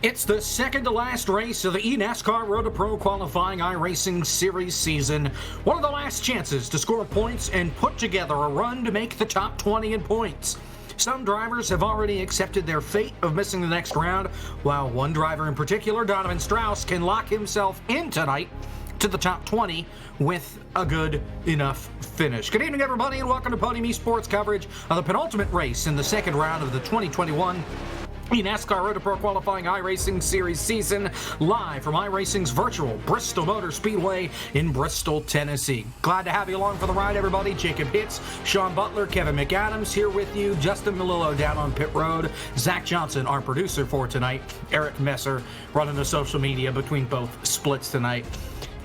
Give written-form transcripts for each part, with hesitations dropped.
It's the second to last race of the eNASCAR Road to Pro qualifying iRacing Series season. One of the last chances to score points and put together a run to make the top 20 in points. Some drivers have already accepted their fate of missing the next round, while one driver in particular, Donovan Strauss, can lock himself in tonight to the top 20 with a good enough finish. Good evening, everybody, and welcome to Podium Esports coverage of the penultimate race in the second round of the 2021 eNASCAR Road to Pro qualifying iRacing Series season, live from iRacing's virtual Bristol Motor Speedway in Bristol, Tennessee. Glad to have you along for the ride, everybody. Jacob Hitz, Sean Butler, Kevin McAdams here with you. Justin Melillo down on pit road. Zach Johnson, our producer for tonight. Eric Messer running the social media between both splits tonight.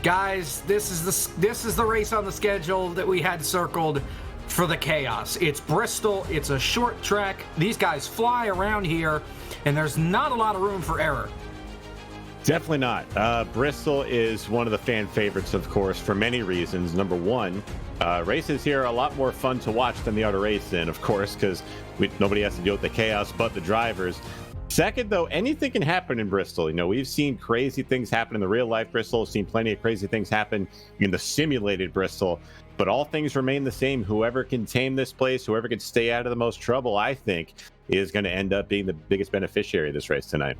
Guys, this is the race on the schedule that we had circled for the chaos. It's Bristol. It's a short track. These guys fly around here, and there's not a lot of room for error. Definitely not. Bristol is one of the fan favorites, of course, for many reasons. Number one, races here are a lot more fun to watch than the other race in, of course, because nobody has to deal with the chaos but the drivers. Second, though, anything can happen in Bristol. You know, we've seen crazy things happen in the real life Bristol. We've seen plenty of crazy things happen in the simulated Bristol. But all things remain the same. Whoever can tame this place, whoever can stay out of the most trouble, I think, is going to end up being the biggest beneficiary of this race tonight.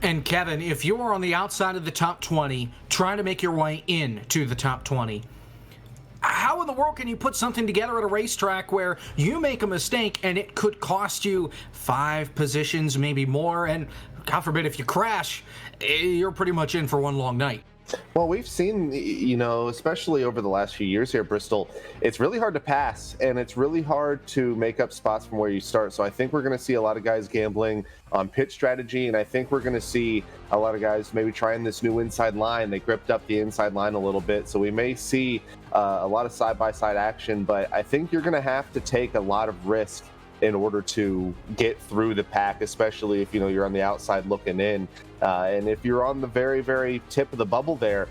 And Kevin, if you're on the outside of the top 20, trying to make your way into the top 20, how in the world can you put something together at a racetrack where you make a mistake and it could cost you 5 positions, maybe more, and God forbid if you crash, you're pretty much in for one long night? Well, we've seen, you know, especially over the last few years here at Bristol, it's really hard to pass, and it's really hard to make up spots from where you start. So I think we're going to see a lot of guys gambling on pit strategy, and I think we're going to see a lot of guys maybe trying this new inside line. They gripped up the inside line a little bit, so we may see a lot of side-by-side action, but I think you're going to have to take a lot of risk in order to get through the pack, especially if, you know, you're on the outside looking in. And if you're on the very, very tip of the bubble there,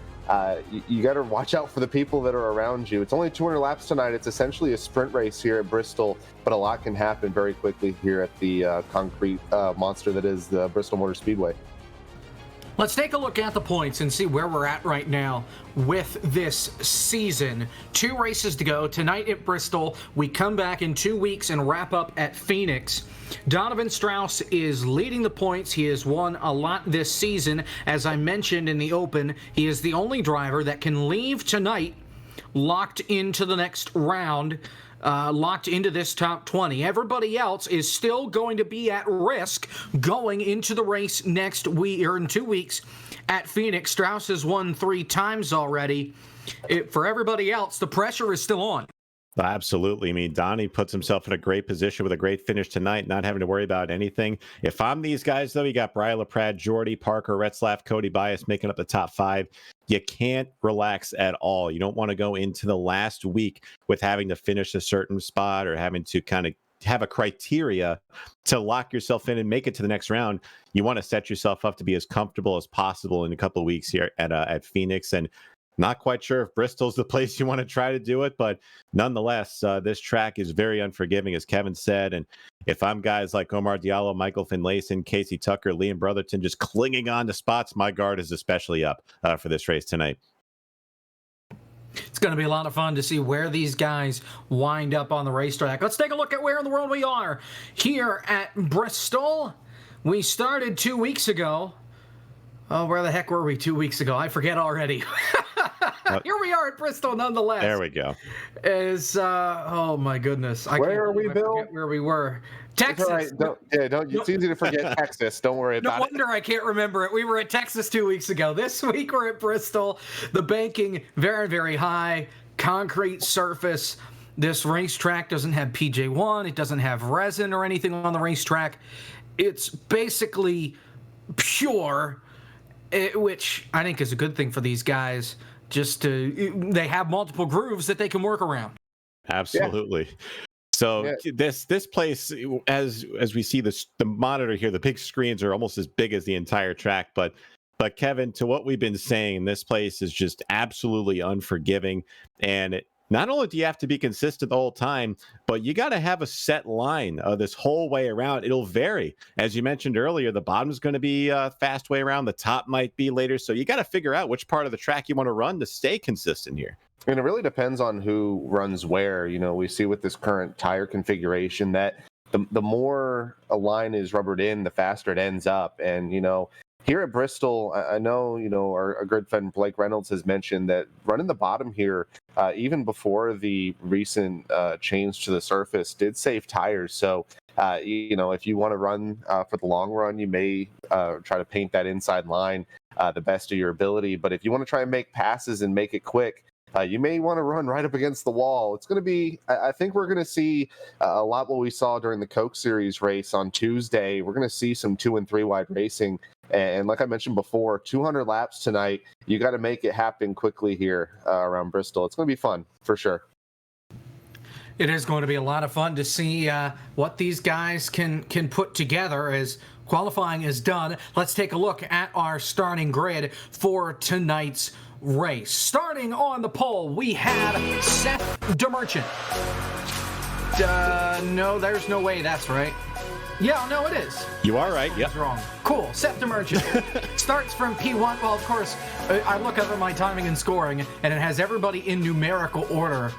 you got to watch out for the people that are around you. It's only 200 laps tonight. It's essentially a sprint race here at Bristol, but a lot can happen very quickly here at the concrete monster that is the Bristol Motor Speedway. Let's take a look at the points and see where we're at right now with this season. 2 races to go. Tonight at Bristol. We come back in 2 weeks and wrap up at Phoenix. Donovan Strauss is leading the points. He has won a lot this season. As I mentioned in the open, he is the only driver that can leave tonight locked into the next round, locked into this top 20. Everybody else is still going to be at risk going into the race next week or in 2 weeks at Phoenix. Strauss has won 3 times already. For everybody else, the pressure is still on. Absolutely. I mean, Donnie puts himself in a great position with a great finish tonight, not having to worry about anything. If I'm these guys, though, you got Brian LaPrade, Jordy, Parker, Retzlaff, Cody Bias making up the top 5. You can't relax at all. You don't want to go into the last week with having to finish a certain spot or having to kind of have a criteria to lock yourself in and make it to the next round. You want to set yourself up to be as comfortable as possible in a couple of weeks here at Phoenix. And not quite sure if Bristol's the place you want to try to do it, but nonetheless, this track is very unforgiving, as Kevin said. And if I'm guys like Omar Diallo, Michael Finlayson, Casey Tucker, Liam Brotherton just clinging on to spots, my guard is especially up for this race tonight. It's going to be a lot of fun to see where these guys wind up on the racetrack. Let's take a look at where in the world we are here at Bristol. We started 2 weeks ago. Oh, where the heck were we 2 weeks ago? I forget already. Here we are at Bristol nonetheless. There we go. Oh my goodness. Where are we, Bill? Where we were. Texas. It's all right. It's easy to forget Texas. Don't worry about it. No wonder I can't remember it. We were at Texas 2 weeks ago. This week we're at Bristol. The banking very, very high. Concrete surface. This racetrack doesn't have PJ1. It doesn't have resin or anything on the racetrack. It's basically pure, which I think is a good thing for these guys. They have multiple grooves that they can work around. Absolutely. Yeah. So this place, as we see the monitor here, the big screens are almost as big as the entire track. But Kevin, to what we've been saying, this place is just absolutely unforgiving. And not only do you have to be consistent the whole time, but you got to have a set line this whole way around. It'll vary. As you mentioned earlier, the bottom is going to be a fast way around. The top might be later. So you got to figure out which part of the track you want to run to stay consistent here. And it really depends on who runs where. We see with this current tire configuration that the more a line is rubbered in, the faster it ends up. And, here at Bristol, I know, our good friend Blake Reynolds has mentioned that running the bottom here, even before the recent change to the surface, did save tires. So, if you want to run for the long run, you may try to paint that inside line the best of your ability. But if you want to try and make passes and make it quick, you may want to run right up against the wall. It's going to be, I think we're going to see a lot what we saw during the Coke Series race on Tuesday. We're going to see some 2 and 3 wide racing. And like I mentioned before, 200 laps tonight. You got to make it happen quickly here around Bristol. It's going to be fun for sure. It is going to be a lot of fun to see what these guys can put together as qualifying is done. Let's take a look at our starting grid for tonight's race. Starting on the pole, we had Seth DeMerchant. No, there's no way that's right. Yeah, no, it is. You are right. Yep. That's wrong. Cool. Seth DeMerchant starts from P1. Well, of course, I look up at my timing and scoring, and it has everybody in numerical order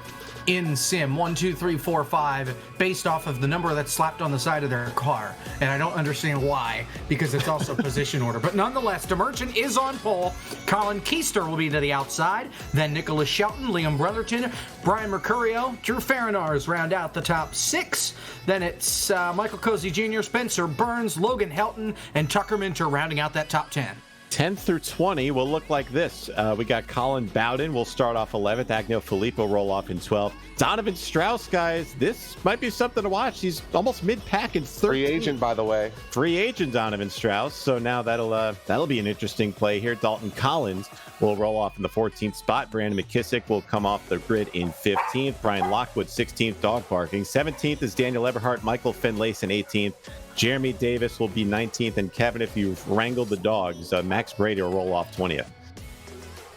in sim 1, 2, 3, 4, 5 based off of the number that's slapped on the side of their car, and I don't understand why, because it's also position order. But nonetheless, DeMerchant is on pole. Colin Keister will be to the outside, then Nicholas Shelton, Liam Brotherton, Brian Mercurio, Drew Farinars round out the top 6. Then it's Michael Cozy Jr., Spencer Burns, Logan Helton, and Tucker Minter rounding out that top 10. 10 through 20 will look like this. We got Colin Bowden will start off 11th. Agno Philippe will roll off in 12th. Donovan Strauss, guys, this might be something to watch. He's almost mid-pack in 13th. Free agent, by the way. Free agent Donovan Strauss. So now that'll be an interesting play here. Dalton Collins will roll off in the 14th spot. Brandon McKissick will come off the grid in 15th. Brian Lockwood, 16th, dog barking. 17th is Daniel Eberhardt, Michael Finlayson, 18th. Jeremy Davis will be 19th, and Kevin, if you've wrangled the dogs, Max Brady will roll off 20th.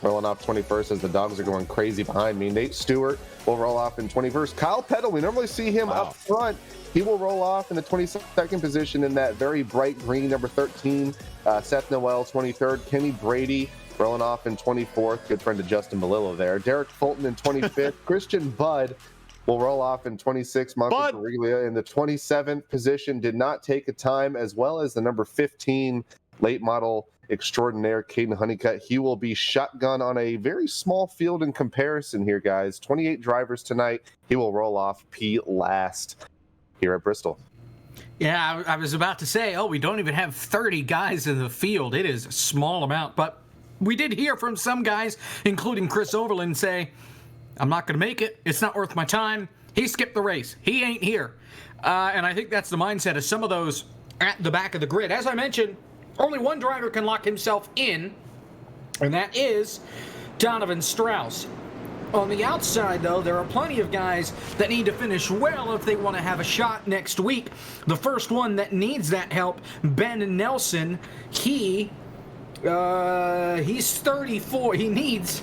Rolling off 21st as the dogs are going crazy behind me. Nate Stewart will roll off in 21st. Kyle Peddle, we normally see him up front. He will roll off in the 22nd position in that very bright green number 13. Seth Noel, 23rd. Kenny Brady rolling off in 24th. Good friend of Justin Melillo there. Derek Fulton in 25th. Christian Budd will roll off in 26th. Marco Ferriglia in the 27th position. Did not take a time, as well as the number 15 late model extraordinaire, Caden Honeycutt. He will be shotgun on a very small field in comparison here, guys. 28 drivers tonight. He will roll off P last here at Bristol. Yeah, I was about to say, we don't even have 30 guys in the field. It is a small amount, but we did hear from some guys, including Chris Overland, say, I'm not going to make it. It's not worth my time. He skipped the race. He ain't here. And I think that's the mindset of some of those at the back of the grid. As I mentioned, only one driver can lock himself in, and that is Donovan Strauss. On the outside, though, there are plenty of guys that need to finish well if they want to have a shot next week. The first one that needs that help, Ben Nelson, he's 34. He needs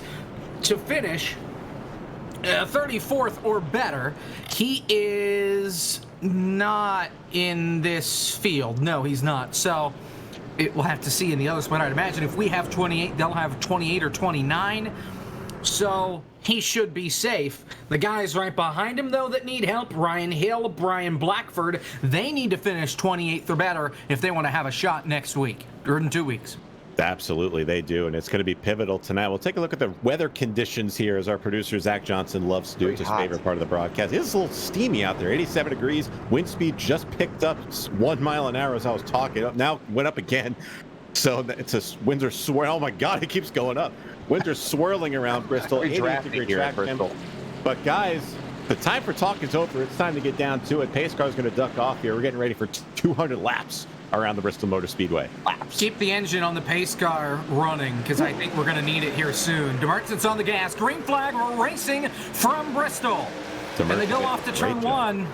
to finish 34th or better. He is not in this field. No, he's not. So we'll have to see in the other split. I'd imagine if we have 28, they'll have 28 or 29. So he should be safe. The guys right behind him, though, that need help, Ryan Hill, Brian Blackford, they need to finish 28th or better if they want to have a shot next week or in 2 weeks. Absolutely, they do, and it's going to be pivotal tonight. We'll take a look at the weather conditions here, as our producer Zach Johnson loves to do. It's his favorite part of the broadcast. It's a little steamy out there, 87 degrees. Wind speed just picked up 1 mile an hour as I was talking. Now went up again. So winds are swirling. Oh my God, it keeps going up. Winds are swirling around Bristol. 88-degree track temp. But guys, the time for talk is over. It's time to get down to it. Pace car's going to duck off here. We're getting ready for 200 laps around the Bristol Motor Speedway. Keep the engine on the pace car running, because I think we're going to need it here soon. DeMerchant's on the gas. Green flag, we're racing from Bristol. And they go off to turn 1.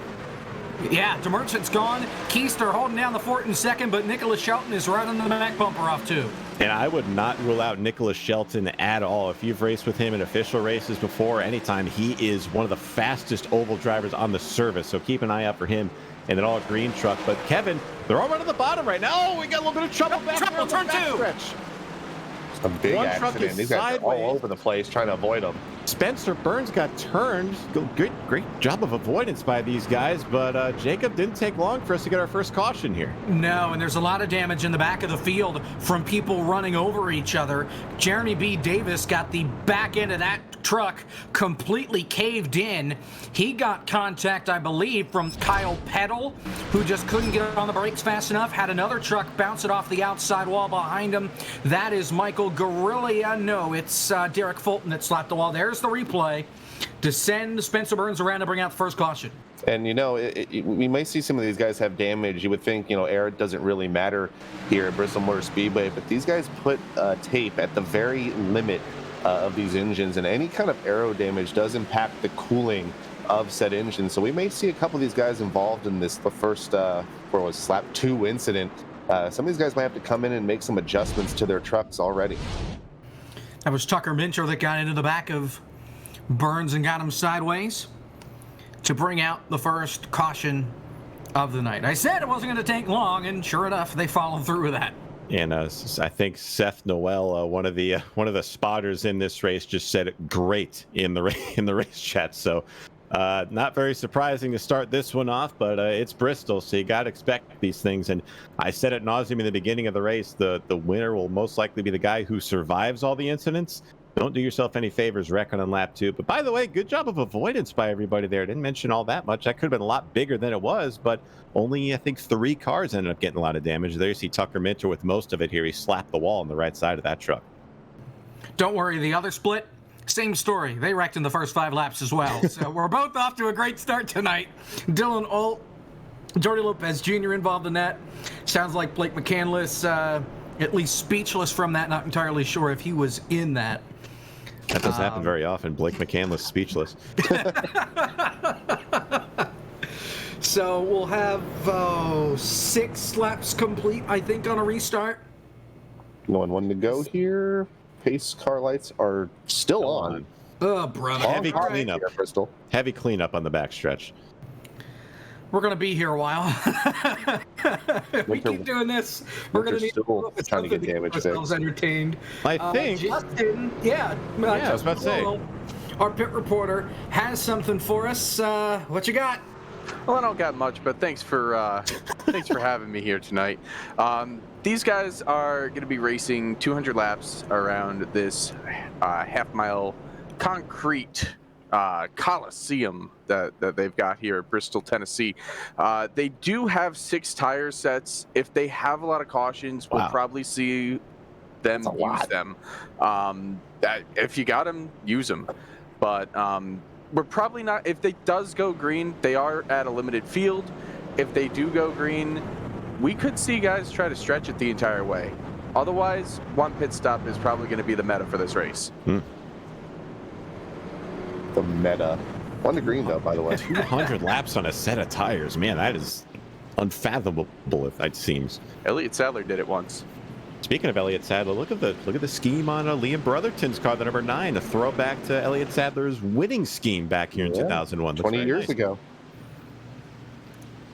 Yeah, DeMerchant's gone. Keister holding down the fort in second, but Nicholas Shelton is right on the back bumper off 2. And I would not rule out Nicholas Shelton at all. If you've raced with him in official races before, anytime, he is one of the fastest oval drivers on the service. So keep an eye out for him in an all-green truck. But Kevin, they're all right on the bottom right now. Oh, we got a little bit of trouble back there on the turn back two. stretch. A big One truck accident. is These guys are all sideways. over the place trying to avoid them. Spencer Burns got turned. Great job of avoidance by these guys, but Jacob didn't take long for us to get our first caution here. No, and there's a lot of damage in the back of the field from people running over each other. Jeremy B. Davis got the back end of that truck completely caved in. He got contact, I believe, from Kyle Peddle, who just couldn't get on the brakes fast enough. Had another truck bounce it off the outside wall behind him. That is Michael Guerrilla. No, it's Derek Fulton that slapped the wall. There's the replay to send Spencer Burns around to bring out the first caution. And, we may see some of these guys have damage. You would think, air doesn't really matter here at Bristol Motor Speedway, but these guys put tape at the very limit of these engines, and any kind of aero damage does impact the cooling of said engine. So we may see a couple of these guys involved in the first, Slap 2 incident. Some of these guys might have to come in and make some adjustments to their trucks already. That was Tucker Mincher that got into the back of Burns and got him sideways to bring out the first caution of the night. I said it wasn't going to take long, and sure enough, they followed through with that. And I think Seth Noel, one of the spotters in this race, just said it great in the race chat. So not very surprising to start this one off, but it's Bristol, so you got to expect these things. And I said it nauseum in the beginning of the race, the winner will most likely be the guy who survives all the incidents. Don't do yourself any favors wrecking on lap 2. But by the way, good job of avoidance by everybody there. Didn't mention all that much. That could have been a lot bigger than it was, but only, I think, 3 cars ended up getting a lot of damage. There you see Tucker Minter with most of it here. He slapped the wall on the right side of that truck. Don't worry, the other split, same story. They wrecked in the first 5 laps as well. So we're both off to a great start tonight. Dylan Alt, Jordy Lopez Jr. involved in that. Sounds like Blake McCandless, at least speechless from that. Not entirely sure if he was in that. That doesn't happen very often. Blake McCandless speechless. So we'll have 6 laps complete, I think, on a restart. No one to go here. Pace car lights are still on. Oh, brother. Heavy cleanup. Here, Bristol. Heavy cleanup on the backstretch. We're going to be here a while. If we keep doing this, we're going to need still trying to get damage keep ourselves fixed. entertained. I think. Justin, I was about to say. Our pit reporter has something for us. What you got? Well, I don't got much, but thanks for having me here tonight. These guys are going to be racing 200 laps around this half-mile concrete coliseum that they've got here at Bristol, Tennessee. They do have 6 tire sets. If they have a lot of cautions, we'll probably see them use them. If you got them, use them. But we're probably not. If they does go green, they are at a limited field. If they do go green, we could see guys try to stretch it the entire way. Otherwise, one pit stop is probably going to be the meta for this race. The meta. On the green, though, by the way. 200 laps on a set of tires. Man, that is unfathomable, it seems. Elliott Sadler did it once. Speaking of Elliott Sadler, look at the scheme on Liam Brotherton's car, the number 9, a throwback to Elliott Sadler's winning scheme back here in 2001. 20 years ago.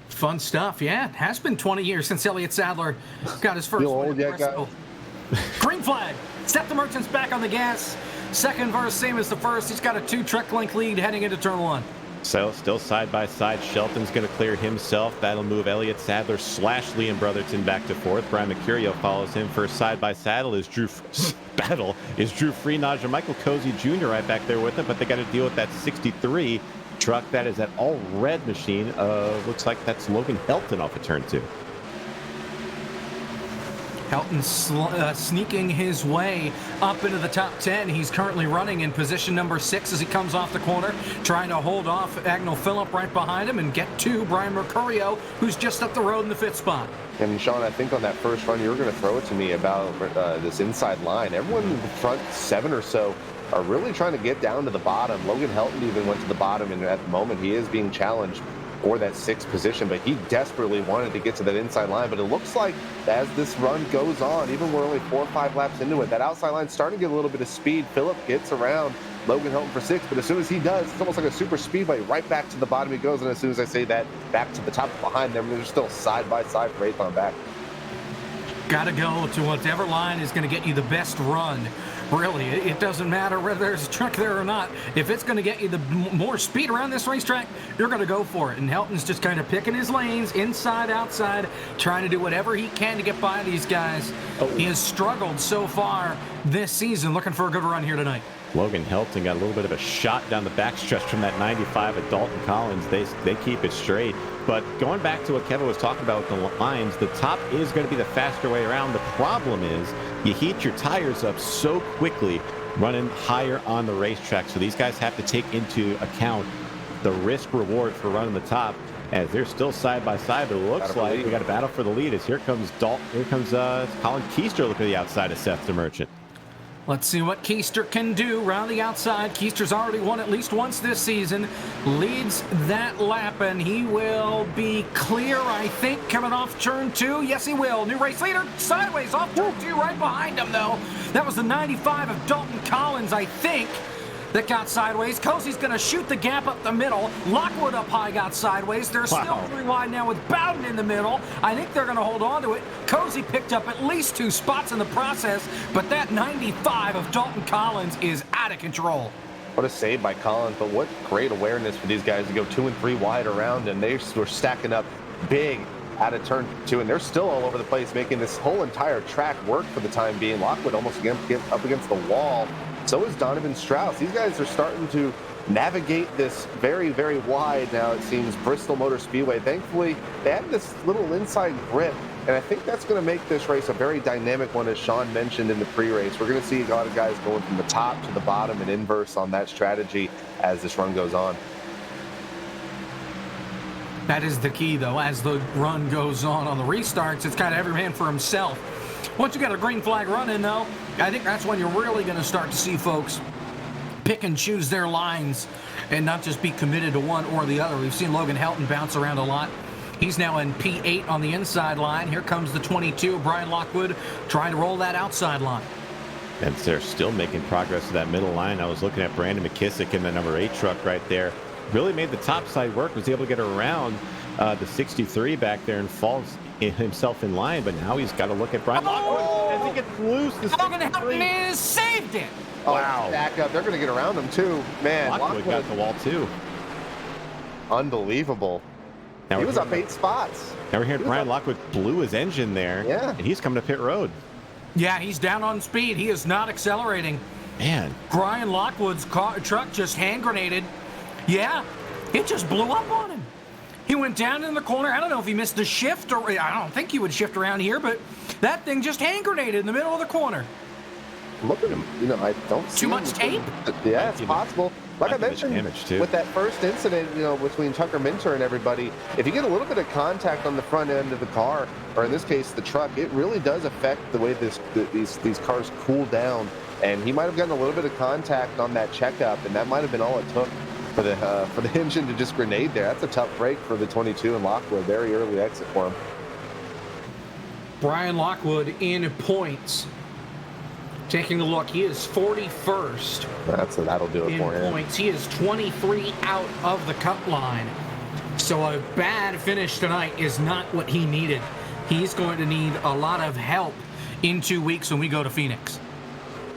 Fun stuff, yeah. It has been 20 years since Elliott Sadler got his first win at Bristol. Green flag. Step the Merchants back on the gas. Second verse, same as the first. He's got a 2-truck length lead heading into turn 1. So still side by side. Shelton's going to clear himself. That'll move Elliott Sadler / Liam Brotherton back to 4th. Brian Mercurio follows him. First side by saddle is Drew Freenage and Michael Cozy Jr. right back there with him, but they got to deal with that 63 truck. That is that all red machine. Looks like that's Logan Helton off of turn 2. Helton sneaking his way up into the top 10. He's currently running in position number 6 as he comes off the corner, trying to hold off Agnell Phillip right behind him and get to Brian Mercurio, who's just up the road in the 5th spot. And Sean, I think on that first run, you were going to throw it to me about this inside line. Everyone in the front 7 or so are really trying to get down to the bottom. Logan Helton even went to the bottom, and at the moment he is being challenged for that 6th position, but he desperately wanted to get to that inside line. But it looks like as this run goes on, even we're only 4 or 5 laps into it, that outside line's starting to get a little bit of speed. Phillip gets around Logan Hilton for 6th, but as soon as he does, it's almost like a super speedway. Right back to the bottom he goes, and as soon as I say that, back to the top behind them, they're still side by side for 8th on back. Got to go to whatever line is going to get you the best run. Really, it doesn't matter whether there's a truck there or not. If it's going to get you the more speed around this racetrack, you're going to go for it. And Helton's just kind of picking his lanes, inside, outside, trying to do whatever he can to get by these guys. He has struggled so far this season, looking for a good run here tonight. Logan Hilton got a little bit of a shot down the backstretch from that 95 at Dalton Collins. They keep it straight. But going back to what Kevin was talking about with the lines, the top is going to be the faster way around. The problem is you heat your tires up so quickly running higher on the racetrack. So these guys have to take into account the risk reward for running the top, as they're still side by side. But it looks like we got a battle for the lead as here comes Colin Keister looking at the outside of Seth the Merchant. Let's see what Keister can do around the outside. Keister's already won at least once this season. Leads that lap, and he will be clear, I think, coming off turn 2. Yes, he will. New race leader sideways off turn 2, right behind him, though. That was the 95 of Dalton Collins, I think, that got sideways. Cozy's going to shoot the gap up the middle. Lockwood up high got sideways. They're still 3 wide now with Bowden in the middle. I think they're going to hold on to it. Cozy picked up at least 2 spots in the process, but that 95 of Dalton Collins is out of control. What a save by Collins, but what great awareness for these guys to go 2 and 3 wide around, and they were stacking up big out of turn 2, and they're still all over the place, making this whole entire track work for the time being. Lockwood almost up against the wall. So is Donovan Strauss. These guys are starting to navigate this very, very wide now, it seems, Bristol Motor Speedway. Thankfully, they have this little inside grip, and I think that's going to make this race a very dynamic one, as Sean mentioned in the pre-race. We're going to see a lot of guys going from the top to the bottom and inverse on that strategy as this run goes on. That is the key, though. As the run goes on the restarts, it's kind of every man for himself. Once you got a green flag running, though, I think that's when you're really going to start to see folks pick and choose their lines and not just be committed to one or the other. We've seen Logan Helton bounce around a lot. He's now in P8 on the inside line. Here comes the 22, Brian Lockwood, trying to roll that outside line. And they're still making progress to that middle line. I was looking at Brandon McKissick in the number 8 truck right there. Really made the top side work, was able to get around the 63 back there and falls himself in line, but now he's got to look at Brian Lockwood as he gets loose. Logan Helton is saved it. Wow. Back up. They're going to get around him, too. Man, Lockwood got the wall, too. Unbelievable. Now he was up 8 spots. Now we're hearing Brian Lockwood blew his engine there. Yeah. And he's coming to pit road. Yeah, he's down on speed. He is not accelerating. Man. Brian Lockwood's truck just hand grenaded. Yeah, it just blew up on him. He went down in the corner. I don't know if he missed a shift, or I don't think he would shift around here, but that thing just hand grenaded in the middle of the corner. Look at him. You know, I don't see too much tape. Yeah, it's possible. Like I mentioned, with that first incident, you know, between Tucker Minter and everybody, if you get a little bit of contact on the front end of the car, or in this case, the truck, it really does affect the way these cars cool down. And he might have gotten a little bit of contact on that checkup, and that might have been all it took for the engine to just grenade there. That's a tough break for the 22 and Lockwood. Very early exit for him. Brian Lockwood in points. Taking a look, he is 41st. That'll do it for him. Points. He is 23 out of the cut line. So a bad finish tonight is not what he needed. He's going to need a lot of help in 2 weeks when we go to Phoenix.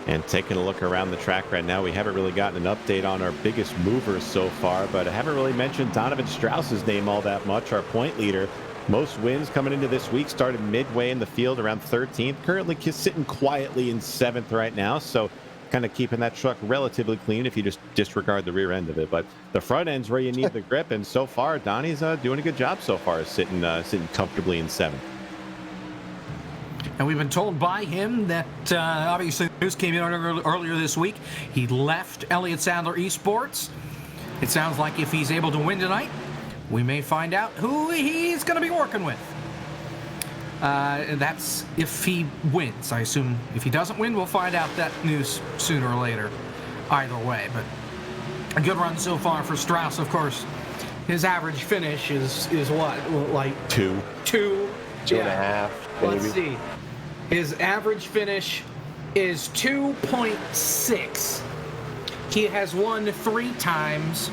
And taking a look around the track right now, we haven't really gotten an update on our biggest movers so far, but I haven't really mentioned Donovan Strauss's name all that much, our point leader. Most wins coming into this week, started midway in the field around 13th, currently sitting quietly in 7th right now, so kind of keeping that truck relatively clean if you just disregard the rear end of it. But the front end's where you need the grip, and so far, Donnie's doing a good job so far, sitting comfortably in 7th. And we've been told by him that, obviously, news came in earlier this week. He left Elliott Sadler Esports. It sounds like if he's able to win tonight, we may find out who he's going to be working with. That's if he wins. I assume if he doesn't win, we'll find out that news sooner or later. Either way, but a good run so far for Strauss, of course. His average finish is what, like Two. Two and a half, maybe. Let's see. His average finish is 2.6. He has won 3 times.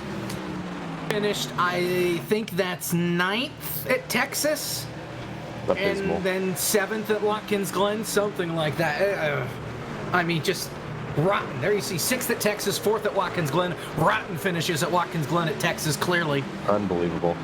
Finished, I think that's 9th at Texas. Abysmal. And then 7th at Watkins Glen, something like that. I mean, just rotten. There you see 6th at Texas, 4th at Watkins Glen. Rotten finishes at Watkins Glen at Texas, clearly. Unbelievable.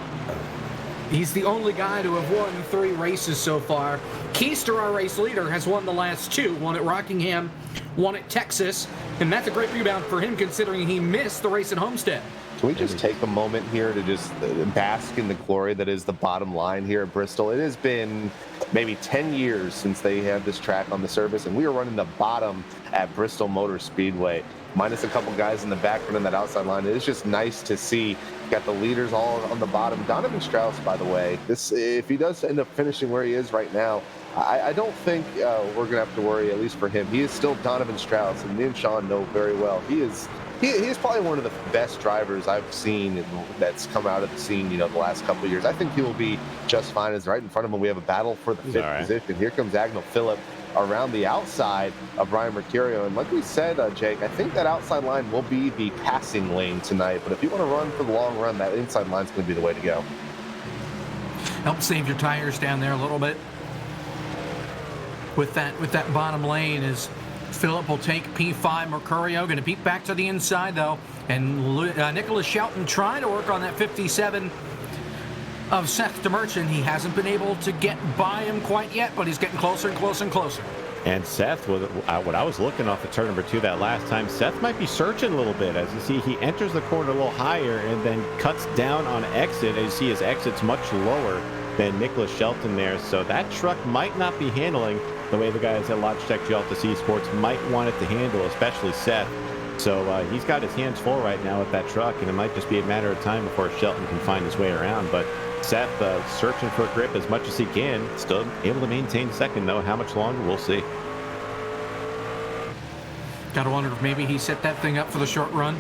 He's the only guy to have won 3 races so far. Keister, our race leader, has won the last 2. One at Rockingham, one at Texas. And that's a great rebound for him considering he missed the race at Homestead. Can we just take a moment here to just bask in the glory that is the bottom line here at Bristol? It has been maybe 10 years since they had this track on the surface, and we were running the bottom at Bristol Motor Speedway, minus a couple guys in the back running that outside line. It is just nice to see. Got the leaders all on the bottom. Donovan Strauss, by the way, if he does end up finishing where he is right now, I don't think we're going to have to worry, at least for him. He is still Donovan Strauss, and me and Sean know very well. He is probably one of the best drivers I've seen that's come out of the scene, the last couple of years. I think he will be just fine. As right in front of him, we have a battle for the 5th position. Here comes Agnell Phillip around the outside of Brian Mercurio. And like we said, Jake, I think that outside line will be the passing lane tonight. But if you want to run for the long run, that inside line is going to be the way to go. Help save your tires down there a little bit. With that bottom lane is Phillip will take P5. Mercurio going to beat back to the inside, though. And Nicholas Shelton trying to work on that 57 of Seth DeMerchant. He hasn't been able to get by him quite yet, but he's getting closer and closer and closer. And Seth, what I was looking off at turn number 2 that last time, Seth might be searching a little bit. As you see, he enters the corner a little higher and then cuts down on exit. As you see, his exit's much lower than Nicholas Shelton there. So that truck might not be handling the way the guys at Logitech GLTC Sports might want it to handle, especially Seth. So he's got his hands full right now with that truck, and it might just be a matter of time before Shelton can find his way around. But Seth searching for a grip as much as he can, still able to maintain second, though. How much longer, we'll see. Gotta wonder if maybe he set that thing up for the short run.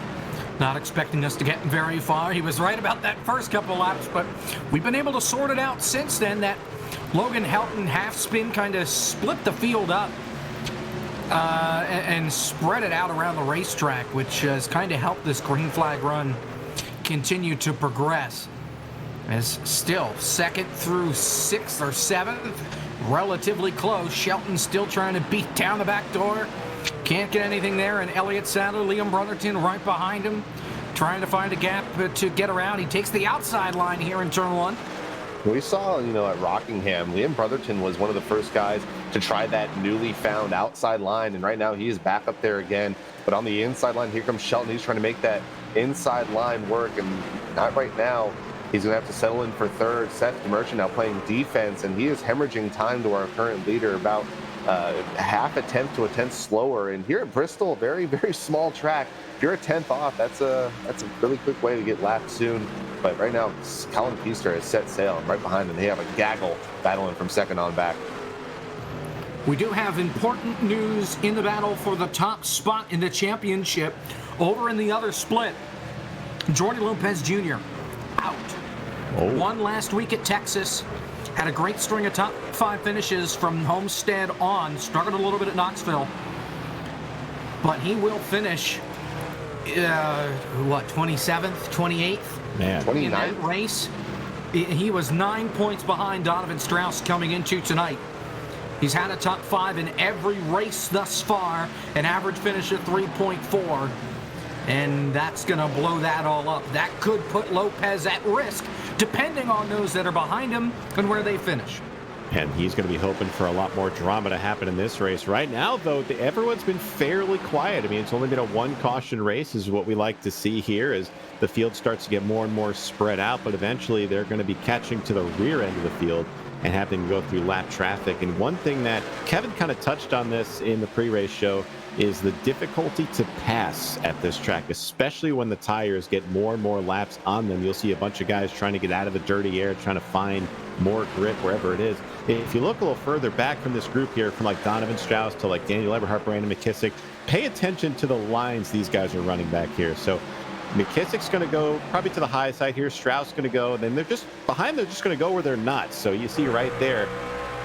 Not expecting us to get very far. He was right about that first couple laps, but we've been able to sort it out since then. That Logan Helton half spin kind of split the field up and spread it out around the racetrack, which has kind of helped this green flag run continue to progress. As still 2nd through 6th or 7th, relatively close. Shelton still trying to beat down the back door. Can't get anything there, and Elliott Sadler, Liam Brotherton right behind him, trying to find a gap to get around. He takes the outside line here in turn 1. We saw, at Rockingham, Liam Brotherton was one of the first guys to try that newly found outside line, and right now he is back up there again. But on the inside line, here comes Shelton. He's trying to make that inside line work, and not right now. He's going to have to settle in for 3rd. Seth DeMerchant now playing defense, and he is hemorrhaging time to our current leader, about half a tenth to a tenth slower. And here at Bristol, very, very small track. If you're a 10th off, that's a really quick way to get lapped soon. But right now, Colin Keister has set sail, and right behind him, they have a gaggle battling from 2nd on back. We do have important news in the battle for the top spot in the championship. Over in the other split, Jordy Lopez Jr. out. Won last week at Texas. Had a great string of top 5 finishes from Homestead on. Struggled a little bit at Knoxville. But he will finish, 27th, 28th? Man. 29th? In that race. He was 9 points behind Donovan Strauss coming into tonight. He's had a top 5 in every race thus far, an average finish of 3.4. And that's going to blow that all up. That could put Lopez at risk, depending on those that are behind him and where they finish. And he's going to be hoping for a lot more drama to happen in this race. Right now, though, everyone's been fairly quiet. I mean, it's only been a 1 caution race is what we like to see here as the field starts to get more and more spread out. But eventually, they're going to be catching to the rear end of the field and having to go through lap traffic. And one thing that Kevin kind of touched on this in the pre-race show is the difficulty to pass at this track, especially when the tires get more and more laps on them. You'll see a bunch of guys trying to get out of the dirty air, trying to find more grip wherever it is. If you look a little further back from this group here, from like Donovan Strauss to like Daniel Eberhardt, Brandon McKissick, pay attention to the lines these guys are running back here. So McKissick's going to go probably to the high side here. Strauss going to go. And then they're just behind. They're just going to go where they're not. So you see right there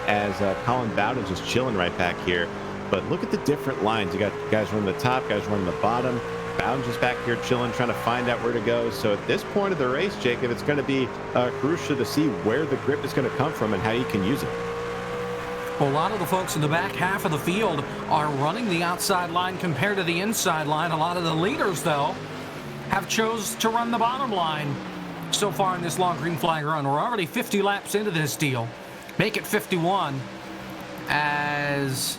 as Colin Bowden's just chilling right back here. But look at the different lines. You got guys running the top, guys running the bottom. Bowden's just back here chilling, trying to find out where to go. So at this point of the race, Jacob, it's going to be crucial to see where the grip is going to come from and how you can use it. Well, a lot of the folks in the back half of the field are running the outside line compared to the inside line. A lot of the leaders, though, have chose to run the bottom line so far in this long green flag run. We're already 50 laps into this deal. Make it 51 as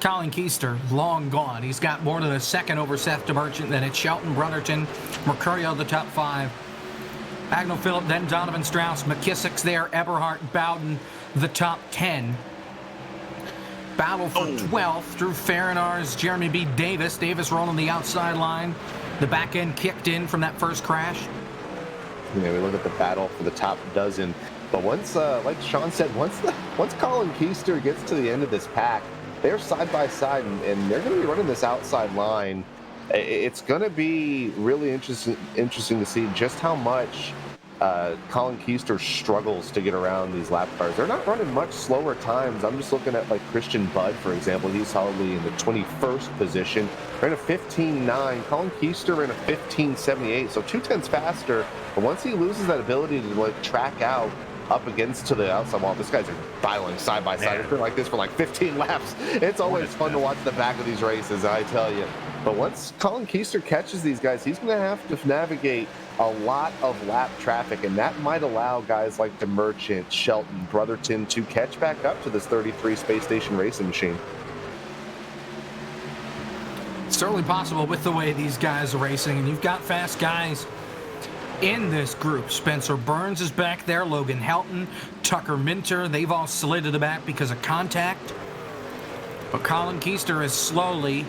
Colin Keister, long gone. He's got more than a second over Seth DeMerchant. Then it's Shelton, Brotherton, Mercurio, the top 5. Agnell Phillip, then Donovan Strauss. McKissick's there. Eberhardt, Bowden, the top 10. Battle for 12th. Drew Farinars, Jeremy B. Davis. Davis rolling the outside line. The back end kicked in from that first crash. We look at the battle for the top dozen. But once, like Sean said, once Colin Keister gets to the end of this pack, they're side by side, and they're going to be running this outside line. It's going to be really interesting to see just how much Colin Keister struggles to get around these lap cars. They're not running much slower times. I'm just looking at like Christian Budd, for example. He's solidly in the 21st position. Ran a 15.9. Colin Keister ran a 15.78, so 2/10 faster. But once he loses that ability to like track out up against to the outside wall, this guy's battling side by side. It's been like this for like 15 laps. It's always fun to watch the back of these races, I tell you. But once Colin Keister catches these guys, he's going to have to navigate a lot of lap traffic, and that might allow guys like DeMerchant, Shelton, Brotherton to catch back up to this 33 Space Station racing machine. Certainly possible with the way these guys are racing, and you've got fast guys in this group. Spencer Burns is back there, Logan Helton, Tucker Minter, they've all slid to the back because of contact. But Colin Keister is slowly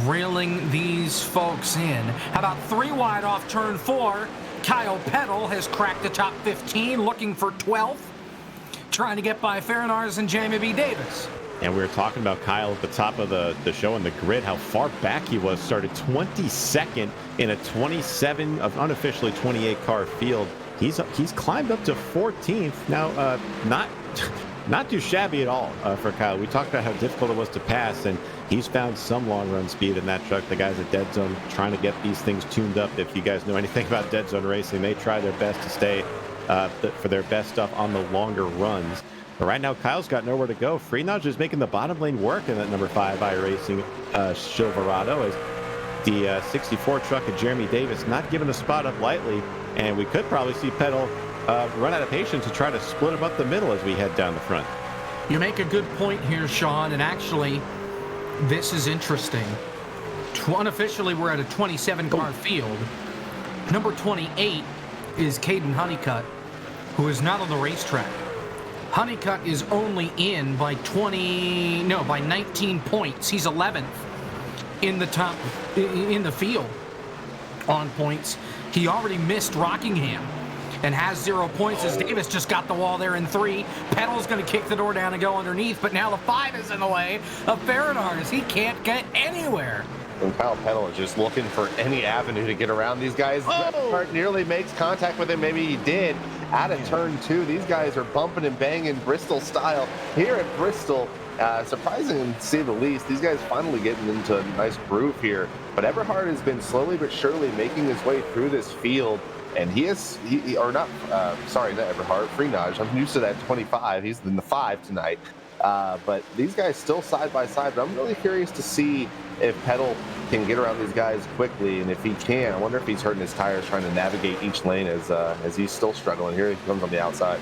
reeling these folks in. How about 3 wide off turn 4? Kyle Peddle has cracked the top 15, looking for 12th, trying to get by Farinars and Jamie B. Davis. And we were talking about Kyle at the top of the show in the grid, how far back he was. Started 22nd in a 27 of unofficially 28 car field. He's climbed up to 14th now. Not too shabby at all for Kyle. We talked about how difficult it was to pass, and he's found some long run speed in that truck. The guys at Dead Zone trying to get these things tuned up. If you guys know anything about Dead Zone racing, they try their best to stay for their best stuff on the longer runs. But right now, Kyle's got nowhere to go. Freenage is making the bottom lane work in that number 5 iRacing Silverado, as the 64 truck of Jeremy Davis not giving the spot up lightly. And we could probably see Peddle run out of patience to try to split him up the middle as we head down the front. You make a good point here, Sean, and actually, this is interesting. Unofficially, we're at a 27-car field. Number 28 is Caden Honeycutt, who is not on the racetrack. Honeycutt is only in by 19 points. He's 11th in the field on points. He already missed Rockingham and has 0 points as Davis just got the wall there in 3. Peddle's going to kick the door down and go underneath, but now the 5 is in the way of Farinars. He can't get anywhere. And Kyle Peddle is just looking for any avenue to get around these guys. Eberhardt nearly makes contact with him. Maybe he did. Out of turn 2, these guys are bumping and banging Bristol style. Here at Bristol, surprising to say the least, these guys finally getting into a nice groove here. But Eberhardt has been slowly but surely making his way through this field. And not Eberhardt, Freenage. I'm used to that 25. He's in the 5 tonight. But these guys still side by side. But I'm really curious to see if Peddle can get around these guys quickly, and if he can, I wonder if he's hurting his tires trying to navigate each lane as he's still struggling. Here he comes on the outside.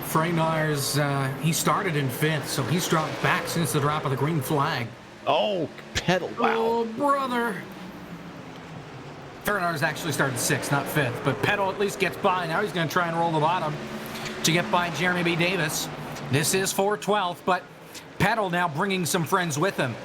Farinars, he started in 5th, so he's dropped back since the drop of the green flag. Oh, Peddle! Wow. Oh, brother. Farinars actually started 6th, not 5th, but Peddle at least gets by. Now he's going to try and roll the bottom to get by Jeremy B. Davis. This is for 12th, but Peddle now bringing some friends with him.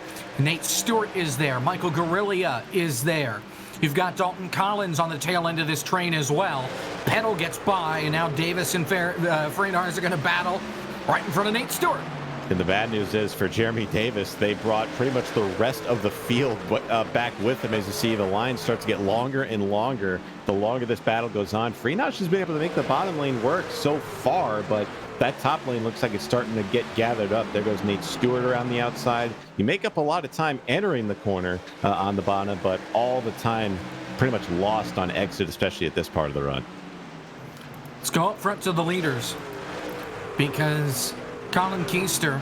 Nate Stewart is there. Michael Guerrilla is there. You've got Dalton Collins on the tail end of this train as well. Peddle gets by, and now Davis and Farinars are going to battle right in front of Nate Stewart. And the bad news is for Jeremy Davis, they brought pretty much the rest of the field back with them. As you see, the lines start to get longer and longer the longer this battle goes on. Freenach has been able to make the bottom lane work so far, but that top lane looks like it's starting to get gathered up. There goes Nate Stewart around the outside. You make up a lot of time entering the corner on the bottom, but all the time pretty much lost on exit, especially at this part of the run. Let's go up front to the leaders, because Colin Keister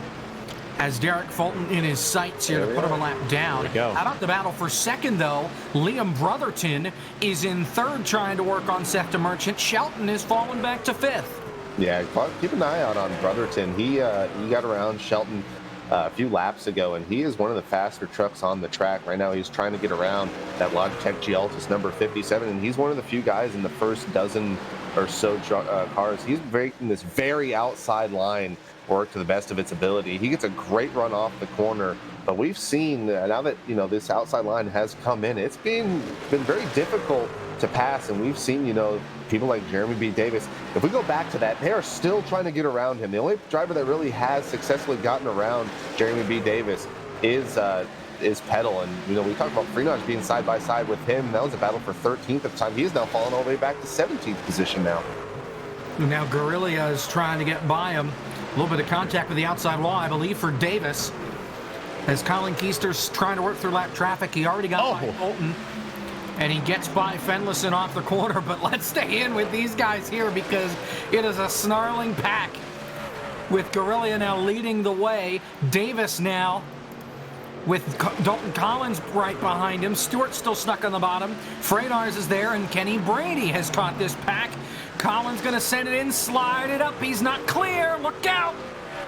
has Derek Fulton in his sights here to put him a lap down. How about the battle for second, though? Liam Brotherton is in third, trying to work on Sefton Merchant. Shelton has fallen back to fifth. Yeah, keep an eye out on Brotherton. He got around Shelton a few laps ago, and he is one of the faster trucks on the track. Right now, he's trying to get around that Logitech Gialtis number 57, and he's one of the few guys in the first dozen or so cars. He's breaking this very outside line work to the best of its ability. He gets a great run off the corner, but we've seen now that this outside line has come in, it's been very difficult to pass, and we've seen people like Jeremy B. Davis. If we go back to that, they are still trying to get around him. The only driver that really has successfully gotten around Jeremy B. Davis is Peddle, and we talked about Freenach being side by side with him. That was a battle for 13th at the time. He is now fallen all the way back to 17th position now. Now Guerrilla is trying to get by him. A little bit of contact with the outside wall, I believe, for Davis. As Colin Keister's trying to work through lap traffic, he already got by Bolton. And he gets by Fenlison off the corner, but let's stay in with these guys here because it is a snarling pack with Guerrilla now leading the way. Davis now with Dalton Collins right behind him. Stewart still stuck on the bottom. Freynars is there, and Kenny Brady has caught this pack. Collins going to send it in, slide it up. He's not clear. Look out.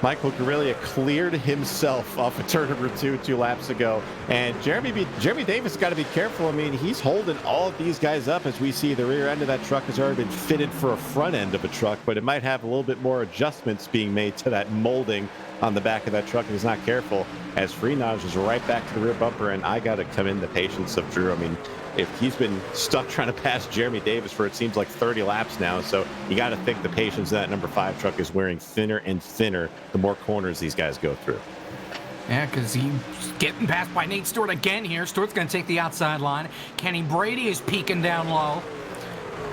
Michael Guerrilla cleared himself off of turn number 2 laps ago. And Jeremy Davis got to be careful. I mean, he's holding all of these guys up. As we see, the rear end of that truck has already been fitted for a front end of a truck, but it might have a little bit more adjustments being made to that molding on the back of that truck if he's not careful. As Freenage is right back to the rear bumper, and I got to commend the patience of Drew. I mean, if he's been stuck trying to pass Jeremy Davis for it seems like 30 laps now, so you got to think the patience that number 5 truck is wearing thinner and thinner the more corners these guys go through. Yeah, because he's getting passed by Nate Stewart again here. Stewart's going to take the outside line. Kenny Brady is peeking down low.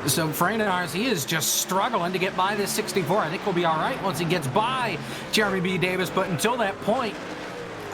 So Freynars, he is just struggling to get by this 64. I think he'll be all right once he gets by Jeremy B. Davis, but until that point,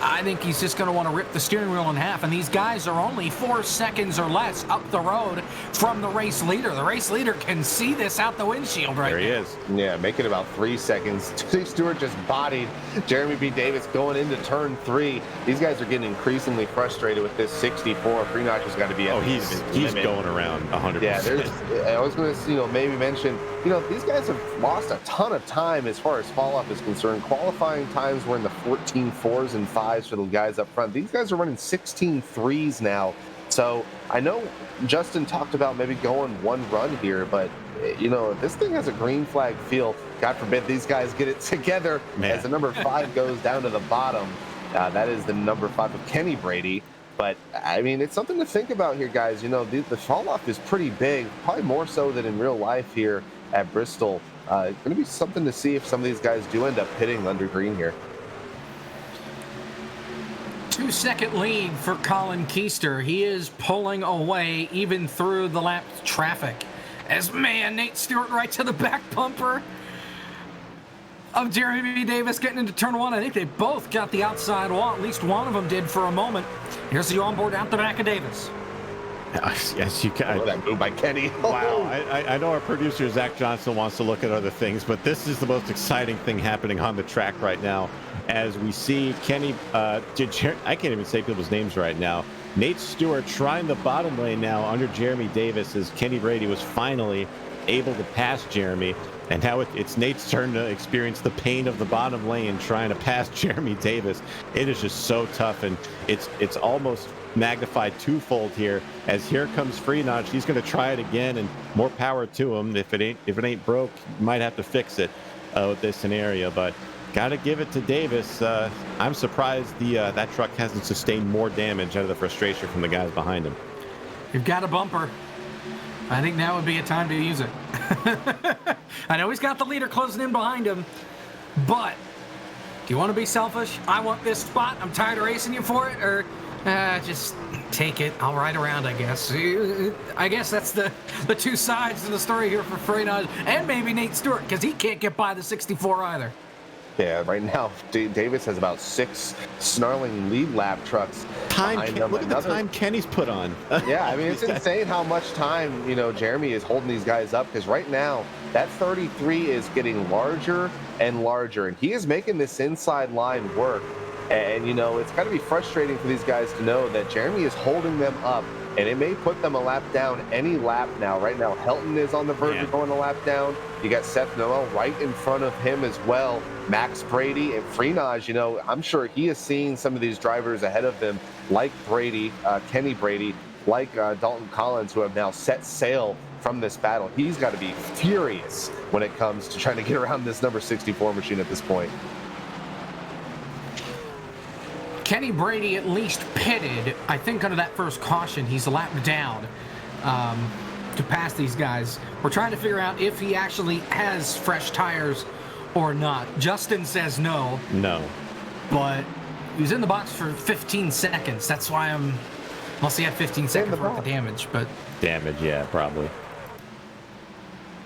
I think he's just going to want to rip the steering wheel in half, and these guys are only 4 seconds or less up the road from the race leader. The race leader can see this out the windshield right there. He now. is. Yeah, making about 3 seconds. Stewart just bodied Jeremy B. Davis going into turn 3. These guys are getting increasingly frustrated with this 64. Freenach has got to be at he's going around 100%. Yeah, I was going to maybe mention, these guys have lost a ton of time as far as fall off is concerned. Qualifying times were in the 14 4s and 5s for the guys up front. These guys are running 16 3s now. So I know Justin talked about maybe going one run here, but this thing has a green flag feel. God forbid these guys get it together as the number 5 goes down to the bottom. That is the number 5 of Kenny Brady. But I mean, it's something to think about here, guys. The fall off is pretty big, probably more so than in real life here at Bristol. It's going to be something to see if some of these guys do end up hitting under green here. 2-second lead for Colin Keister. He is pulling away even through the lap traffic. As Nate Stewart right to the back bumper of Jeremy B. Davis getting into turn 1. I think they both got the outside wall. At least one of them did for a moment. Here's the onboard out the back of Davis. Yes, you can. That move by Kenny. Wow. I know our producer, Zach Johnson, wants to look at other things, but this is the most exciting thing happening on the track right now. As we see Kenny, I can't even say people's names right now. Nate Stewart trying the bottom lane now under Jeremy Davis as Kenny Brady was finally able to pass Jeremy. And now it's Nate's turn to experience the pain of the bottom lane trying to pass Jeremy Davis. It is just so tough, and it's almost magnified twofold here. As here comes Freenach, he's going to try it again, and more power to him. If it ain't broke, you might have to fix it with this scenario. But got to give it to Davis. I'm surprised that truck hasn't sustained more damage out of the frustration from the guys behind him. You've got a bumper. I think now would be a time to use it. I know he's got the leader closing in behind him, but Do you want to be selfish? I want this spot. I'm tired of racing you for it, or just take it. I'll ride around, I guess. I guess that's the two sides to the story here for Freenage and maybe Nate Stewart, because he can't get by the 64 either. Yeah, right now, Davis has about 6 snarling lead lap trucks. Look at the time Kenny's put on. Yeah, I mean, it's insane how much time, Jeremy is holding these guys up, because right now, that 33 is getting larger and larger, and he is making this inside line work. And, it's got to be frustrating for these guys to know that Jeremy is holding them up, and it may put them a lap down any lap now. Right now, Helton is on the verge of going a lap down. You got Seth Noel right in front of him as well. Max Brady and Freenage, I'm sure he is seeing some of these drivers ahead of him, like Brady, Kenny Brady, like Dalton Collins, who have now set sail from this battle. He's got to be furious when it comes to trying to get around this number 64 machine at this point. Kenny Brady at least pitted. I think under that first caution, he's lapped down to pass these guys. We're trying to figure out if he actually has fresh tires or not. Justin says no. No. But he was in the box for 15 seconds. That's why unless he had 15 seconds worth of damage. But damage, yeah, probably.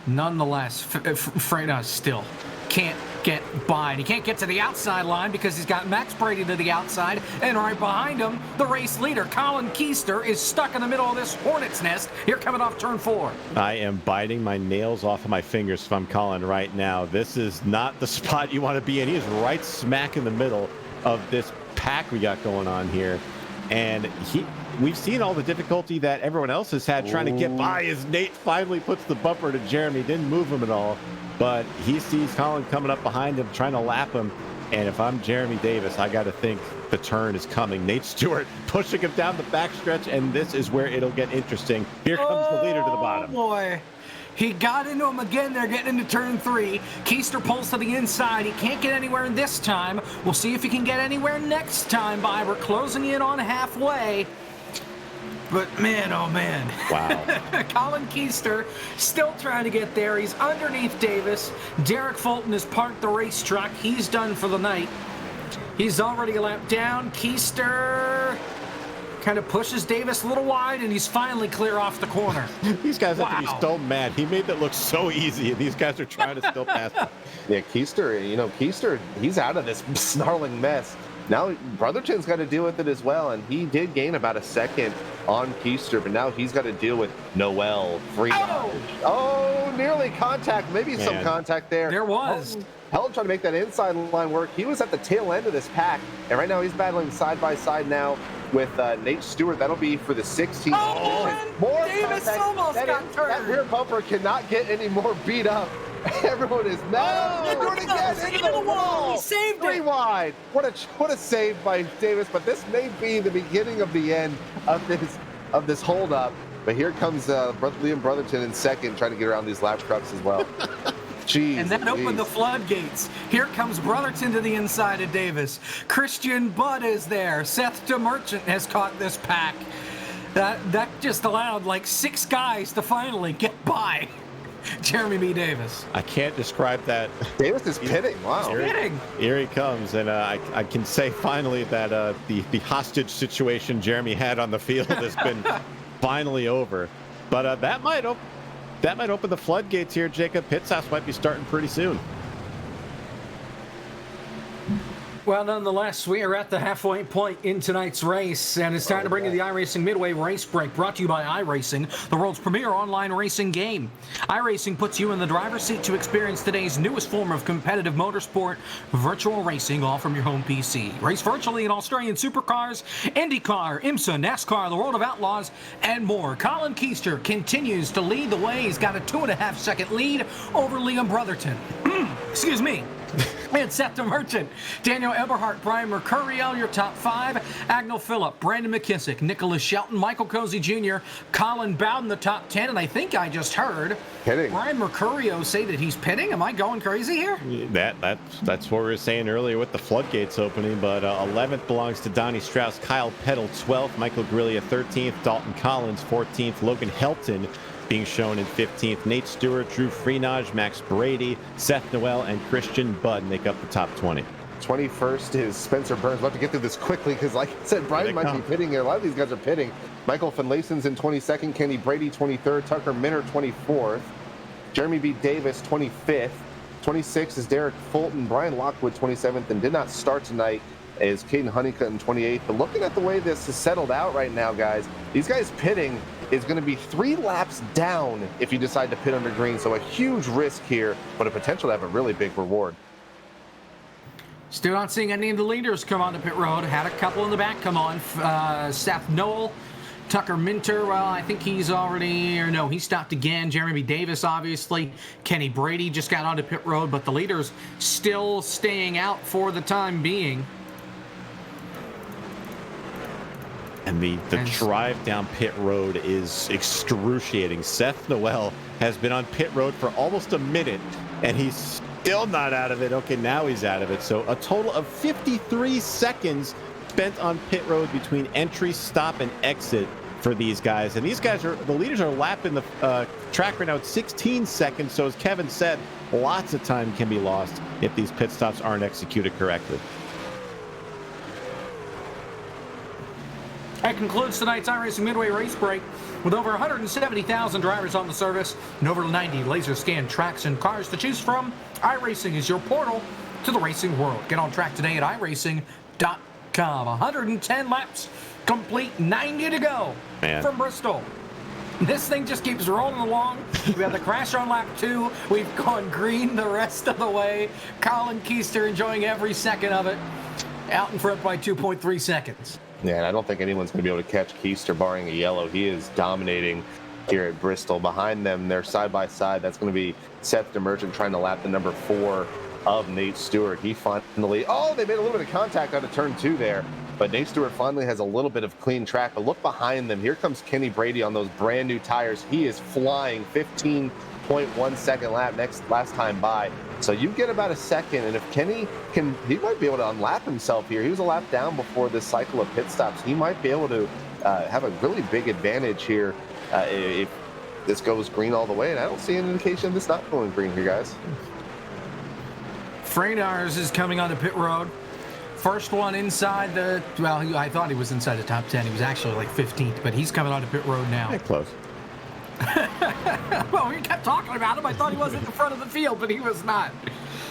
Nonetheless, Freenage still can't get by. And he can't get to the outside line because he's got Max Brady to the outside, and right behind him, the race leader, Colin Keister, is stuck in the middle of this hornet's nest here coming off turn 4. I am biting my nails off of my fingers if I'm Colin right now. This is not the spot you want to be in. He is right smack in the middle of this pack we got going on here. And we've seen all the difficulty that everyone else has had trying to get by as Nate finally puts the bumper to Jeremy. Didn't move him at all, but he sees Colin coming up behind him, trying to lap him. And if I'm Jeremy Davis, I got to think the turn is coming. Nate Stewart pushing him down the backstretch, and this is where it'll get interesting. Here comes the leader to the bottom. Oh, boy. He got into him again. They're getting into turn 3. Keister pulls to the inside. He can't get anywhere this time. We'll see if he can get anywhere next time, by. We're closing in on halfway. But man, oh man. Wow. Colin Keister still trying to get there. He's underneath Davis. Derek Fulton has parked the race truck. He's done for the night. He's already a lap down. Keister kind of pushes Davis a little wide, and he's finally clear off the corner. These guys have to be so mad. He made that look so easy, and these guys are trying to still pass him. Yeah, Keister, he's out of this snarling mess. Now Brotherton's got to deal with it as well, and he did gain about a second on Keister, but now he's got to deal with Noel, Freenage. Oh, nearly contact. Maybe some contact there. There was. Helton trying to make that inside line work. He was at the tail end of this pack, and right now he's battling side by side now with Nate Stewart. That'll be for the 16th. Oh, more Davis contact. almost got turned. That rear bumper cannot get any more beat up. Everyone is mad. Oh, into the wall. He saved it. 3 wide. What a save by Davis. But this may be the beginning of the end of this holdup. But here comes Liam Brotherton in second, trying to get around these lap trucks as well. Jeez, and that opened the floodgates. Here comes Brotherton to the inside of Davis. Christian Budd is there. Seth DeMerchant has caught this pack. That just allowed like 6 guys to finally get by Jeremy B. Davis. I can't describe that. Davis is pitting. Wow. Here he comes. And I can say finally that the hostage situation Jeremy had on the field has been finally over. But that might open the floodgates here, Jacob. Pits House might be starting pretty soon. Well, nonetheless, we are at the halfway point in tonight's race, and it's time to bring you the iRacing Midway Race Break, brought to you by iRacing, the world's premier online racing game. iRacing puts you in the driver's seat to experience today's newest form of competitive motorsport, virtual racing, all from your home PC. Race virtually in Australian supercars, IndyCar, IMSA, NASCAR, the World of Outlaws, and more. Colin Keister continues to lead the way. He's got a 2.5-second lead over Liam Brotherton. Excuse me. And Seth DeMerchant, Daniel Eberhardt, Brian Mercurio, your top 5. Agnell Phillip, Brandon McKissick, Nicholas Shelton, Michael Cozy Jr., Colin Bowden, the top 10. And I think I just heard Brian Mercurio say that he's pitting. Am I going crazy here? That's what we were saying earlier with the floodgates opening. But 11th belongs to Donnie Strauss, Kyle Peddle 12th, Michael Grillia 13th, Dalton Collins 14th, Logan Helton being shown in 15th. Nate Stewart, Drew Freenage, Max Brady, Seth Noel, and Christian Budd make up the top 20. 21st is Spencer Burns. We'll have to get through this quickly because, like I said, Brian might be pitting here. A lot of these guys are pitting. Michael Finlayson's in 22nd, Kenny Brady 23rd, Tucker Minner 24th, Jeremy B. Davis 25th, 26th is Derek Fulton, Brian Lockwood 27th, and did not start tonight is Caden Honeycutt in 28th. But looking at the way this is settled out right now, guys, these guys pitting is going to be 3 laps down if you decide to pit under green. So a huge risk here, but a potential to have a really big reward. Still not seeing any of the leaders come onto pit road. Had a couple in the back come on. Seth Noel, Tucker Minter, well, I think he's already, or no, he stopped again. Jeremy Davis, obviously. Kenny Brady just got onto pit road, but the leaders still staying out for the time being. And the drive down pit road is excruciating. Seth Noel has been on pit road for almost a minute, and he's still not out of it. Okay, now he's out of it. So a total of 53 seconds spent on pit road between entry, stop, and exit for these guys. And these guys the leaders are lapping the track right now at 16 seconds. So as Kevin said, lots of time can be lost if these pit stops aren't executed correctly. That concludes tonight's iRacing Midway race break. With over 170,000 drivers on the service and over 90 laser scan tracks and cars to choose from, iRacing is your portal to the racing world. Get on track today at iRacing.com. 110 laps complete, 90 to go from Bristol. This thing just keeps rolling along. We have the crash on lap 2. We've gone green the rest of the way. Colin Keister enjoying every second of it. Out in front by 2.3 seconds. Yeah, and I don't think anyone's going to be able to catch Keister barring a yellow. He is dominating here at Bristol. Behind them, they're side by side. That's going to be Seth Demergent trying to lap the number 4 of Nate Stewart. He finally, they made a little bit of contact out of turn 2 there. But Nate Stewart finally has a little bit of clean track. But look behind them. Here comes Kenny Brady on those brand new tires. He is flying 15.1 second lap last time by. So you get about a second, and if Kenny he might be able to unlap himself here. He was a lap down before this cycle of pit stops. He might be able to have a really big advantage here if this goes green all the way. And I don't see any indication of this not going green here, guys. Freydars is coming onto pit road. First one inside I thought he was inside the top 10. He was actually like 15th, but he's coming onto pit road now. Close. Well, we kept talking about him. I thought he was in the front of the field, but he was not.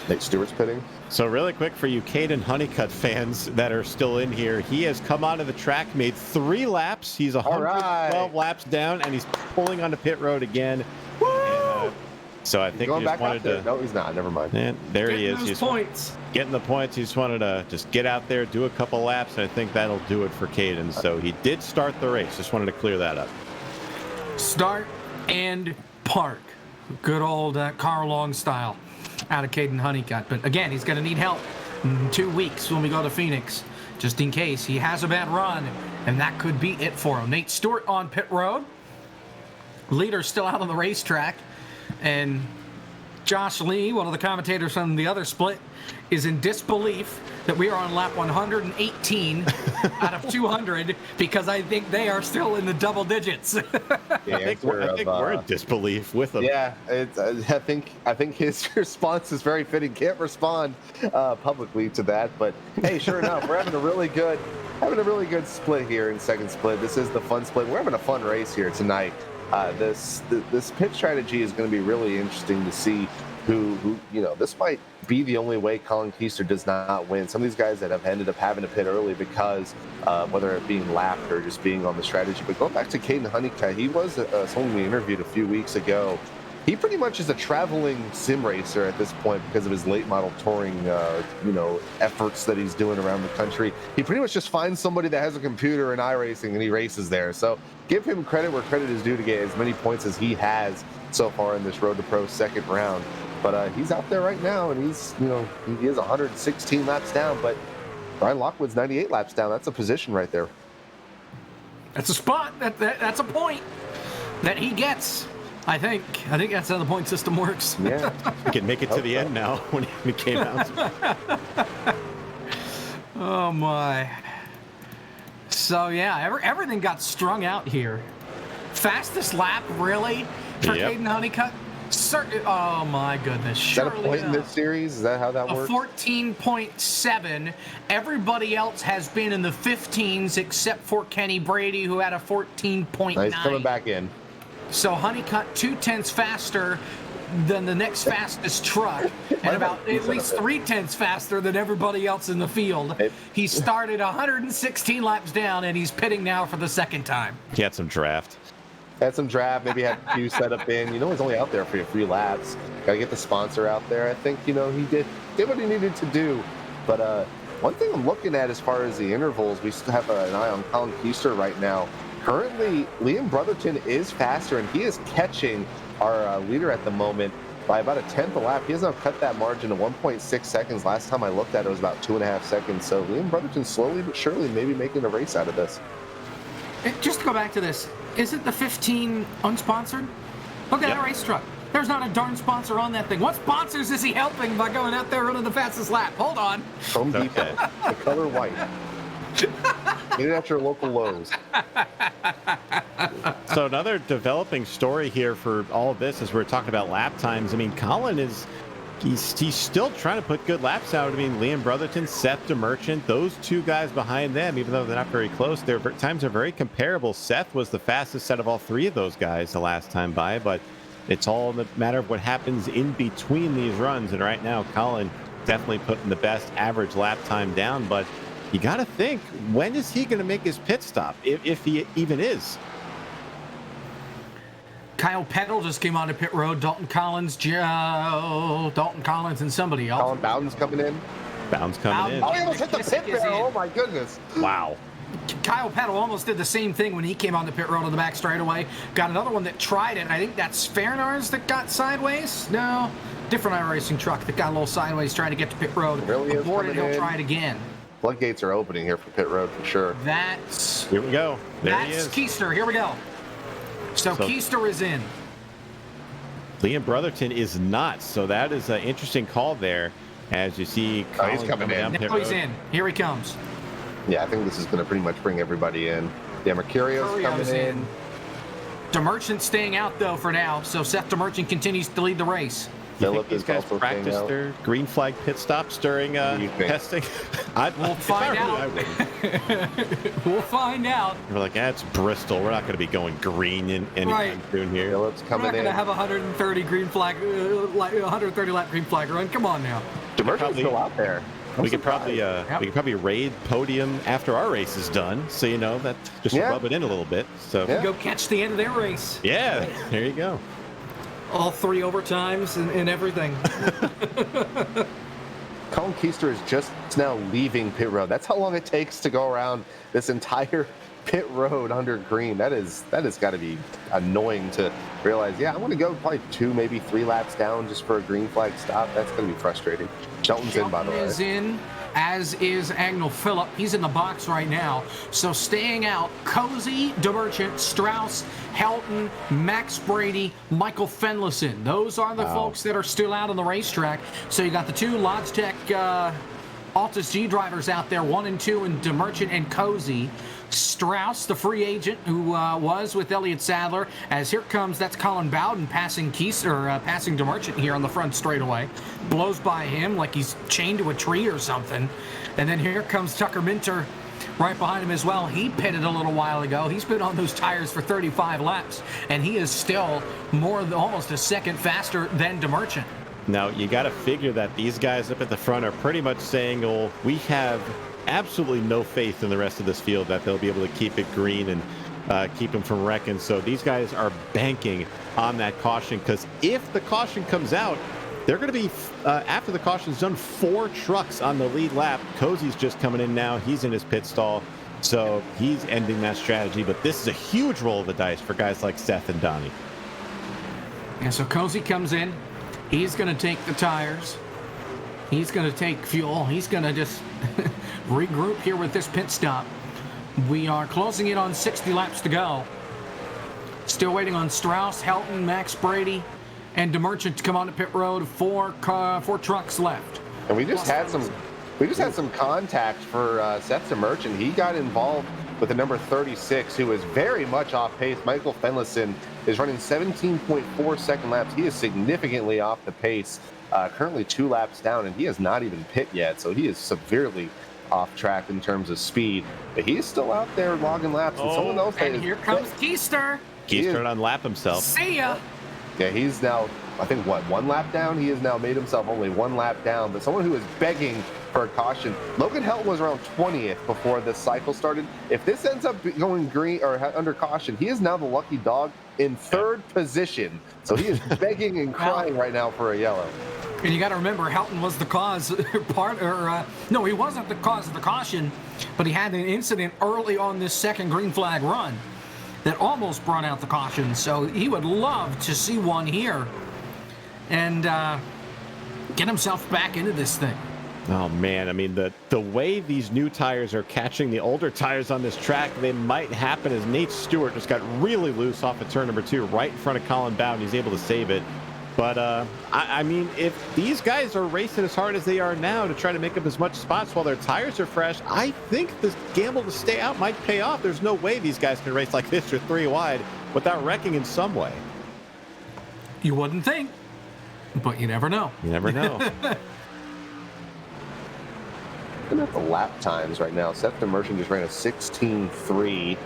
Nate Stewart's pitting. So really quick for you Caden Honeycutt fans that are still in here, he has come onto the track, made 3 laps. He's 112 laps down, and he's pulling onto pit road again. Woo! And, so I think he just wanted to. No, he's not. Never mind. And there he is. He's points. Getting the points. He just wanted to just get out there, do a couple laps, and I think that'll do it for Caden. So he did start the race. Just wanted to clear that up. Start and park. Good old car long style out of Caden Honeycutt. But again, he's going to need help in 2 weeks when we go to Phoenix, just in case he has a bad run, and that could be it for him. Nate Stewart on pit road. Leader still out on the racetrack. And Josh Lee, one of the commentators from the other split, is in disbelief that we are on lap 118 out of 200 because I think they are still in the double digits. I think we're in disbelief with them. Yeah, I think his response is very fitting. Can't respond publicly to that, but hey, sure enough, we're having a really good split here in second split. This is the fun split. We're having a fun race here tonight. This pit strategy is going to be really interesting to see who this might be the only way Colin Keister does not win. Some of these guys that have ended up having to pit early because whether it being lapped or just being on the strategy. But going back to Caden Honeycutt, he was someone we interviewed a few weeks ago. He pretty much is a traveling sim racer at this point because of his late model touring, efforts that he's doing around the country. He pretty much just finds somebody that has a computer in iRacing and he races there. So give him credit where credit is due to get as many points as he has so far in this Road to Pro second round. But he's out there right now, and he is 116 laps down. But Brian Lockwood's 98 laps down. That's a position right there. That's a spot. That's a point that he gets. I think that's how the point system works. Yeah, he can make it to the end now when he came out. Oh my! So yeah, everything got strung out here. Fastest lap, really, for Caden Honeycutt. Oh my goodness! Is that a point in this series? Is that how that works? 14.7. Everybody else has been in the 15s except for Kenny Brady, who had a 14.9. He's coming back in. So Honeycutt 0.2 faster than the next fastest truck, and about at least 0.3 faster than everybody else in the field. He started 116 laps down, and he's pitting now for the second time. He had some draft. Maybe had a few set up in. He's only out there for your 3 laps. Got to get the sponsor out there. I think, he did what he needed to do. But one thing I'm looking at as far as the intervals, we still have an eye on Colin Keister right now. Currently, Liam Brotherton is faster, and he is catching our leader at the moment by about 1/10 a lap. He has now cut that margin to 1.6 seconds. Last time I looked at it was about 2.5 seconds. So Liam Brotherton slowly but surely maybe making a race out of this. Just to go back to this, isn't the 15 unsponsored? Look at that race truck. There's not a darn sponsor on that thing. What sponsors is he helping by going out there running the fastest lap? Hold on. Home Depot, the color white. Get it at your local Lowe's. So another developing story here for all of this as we're talking about lap times. I mean, Colin he's still trying to put good laps out. I mean, Liam Brotherton, Seth DeMerchant, those 2 guys behind them, even though they're not very close, their times are very comparable. Seth was the fastest out of all 3 of those guys the last time by, but it's all a matter of what happens in between these runs. And right now, Colin definitely putting the best average lap time down, but you got to think, when is he going to make his pit stop, if he even is? Kyle Peddle just came onto pit road. Dalton Collins, and somebody else. Colin Bowden's coming in. Bowden's coming in. Oh, he almost hit the pit barrel. Oh, my goodness. Wow. Kyle Peddle almost did the same thing when he came on the pit road on the back straightaway. Got another one that tried it. I think that's Fairnars that got sideways. No, different iRacing truck that got a little sideways trying to get to pit road. Really aborted. He'll try it again. Floodgates are opening here for pit road for sure. Here we go. There he That's is. Keister. Here we go. So Keister is in. Liam Brotherton is not. So that is an interesting call there. As you see, he's coming in. Now he's in. Here he comes. Yeah, I think this is going to pretty much bring everybody in. Yeah, Mercurio's coming in. DeMerchant staying out, though, for now. So Seth DeMerchant continues to lead the race. Philip these guys practice their green flag pit stops during testing? We'll find out. We'll find out. We're like, it's Bristol. We're not going to be going green anytime soon here. Philip's coming in. We're not going to have 130 green flag, 130 lap green flag run. Come on now. DeMerchant's still out there. We could probably raid podium after our race is done, so that just rub it in a little bit. So go catch the end of their race. Yeah, there you go. All 3 overtimes and everything. Colin Keister is just now leaving pit road. That's how long it takes to go around this entire pit road under green. That is got to be annoying to realize. Yeah, I want to go probably 2, maybe 3 laps down just for a green flag stop. That's going to be frustrating. Shelton's in, by the way. Is in, as is Agnell Phillip. He's in the box right now. So staying out, Cozy, DeMerchant, Strauss, Helton, Max Brady, Michael Fenlison. Those are the folks that are still out on the racetrack. So you got the 2 Logitech Altus G drivers out there, 1 and 2, and DeMerchant and Cozy. Strauss, the free agent who was with Elliott Sadler, as here comes, that's Colin Bowden passing passing DeMerchant here on the front straightaway. Blows by him like he's chained to a tree or something. And then here comes Tucker Minter right behind him as well. He pitted a little while ago. He's been on those tires for 35 laps, and he is still almost a second faster than DeMerchant. Now, you got to figure that these guys up at the front are pretty much saying, well, we have absolutely no faith in the rest of this field that they'll be able to keep it green and keep them from wrecking. So these guys are banking on that caution, because if the caution comes out, they're going to be, after the caution's done, 4 trucks on the lead lap. Cozy's just coming in now. He's in his pit stall. So he's ending that strategy. But this is a huge roll of the dice for guys like Seth and Donnie. And so Cozy comes in. He's going to take the tires. He's going to take fuel. He's going to just regroup here with this pit stop. We are closing in on 60 laps to go. Still waiting on Strauss, Helton, Max Brady, and DeMerchant to come on to pit road. 4 trucks left. And we just had some contact for Seth DeMerchant. He got involved with the number 36, who is very much off pace. Michael Fenlison is running 17.4 second laps. He is significantly off the pace, currently 2 laps down, and he has not even pit yet, so he is severely off track in terms of speed. But he's still out there logging laps, and someone else. And here comes Keister. Keister to unlap himself. See ya. Yeah, he's now, I think, 1 lap down? He has now made himself only 1 lap down, but someone who is begging for a caution. Logan Helton was around 20th before this cycle started. If this ends up going green or under caution, he is now the lucky dog in 3rd position. So he is begging and crying right now for a yellow. And you got to remember, Helton was the cause no, he wasn't the cause of the caution, but he had an incident early on this second green flag run that almost brought out the caution. So he would love to see one here and get himself back into this thing. Oh man, I mean the way these new tires are catching the older tires on this track, they might happen as Nate Stewart just got really loose off of turn number 2 right in front of Colin Bowden. He's able to save it. But I mean, if these guys are racing as hard as they are now to try to make up as much spots while their tires are fresh, I think this gamble to stay out might pay off. There's no way these guys can race like this or 3 wide without wrecking in some way. You wouldn't think, but you never know. You never know. Looking at the lap times right now, Seth DeMerchant just ran a 16.3.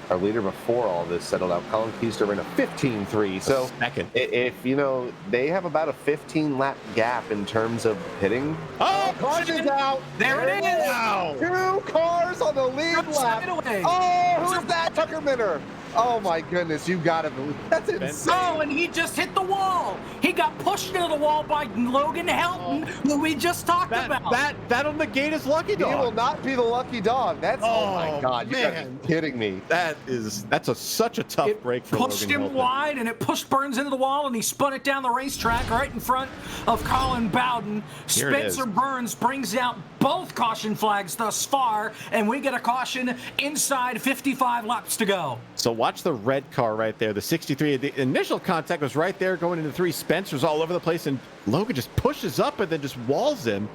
Our leader before all this settled out, Colin Keister, ran a 15.3. So if you know, they have about a 15 lap gap in terms of hitting. Oh, caution's out. There it is. Wow. 2 cars on the lead lap. Oh, who's that? Tucker Minter. Oh my goodness, you gotta believe that's insane. Oh, and he just hit the wall. He got pushed into the wall by Logan Helton, who we just talked about. That'll negate his lucky dog. He will not be the lucky dog. That's oh my god, you gotta be kidding me. That's such a tough break for Logan Helton. It pushed him wide, and it pushed Burns into the wall, and he spun it down the racetrack right in front of Colin Bowden. Spencer Burns brings out both caution flags thus far, and we get a caution inside 55 laps to go. So watch the red car right there, the 63. The initial contact was right there going into 3. Spencer's all over the place, and Logan just pushes up and then just walls him.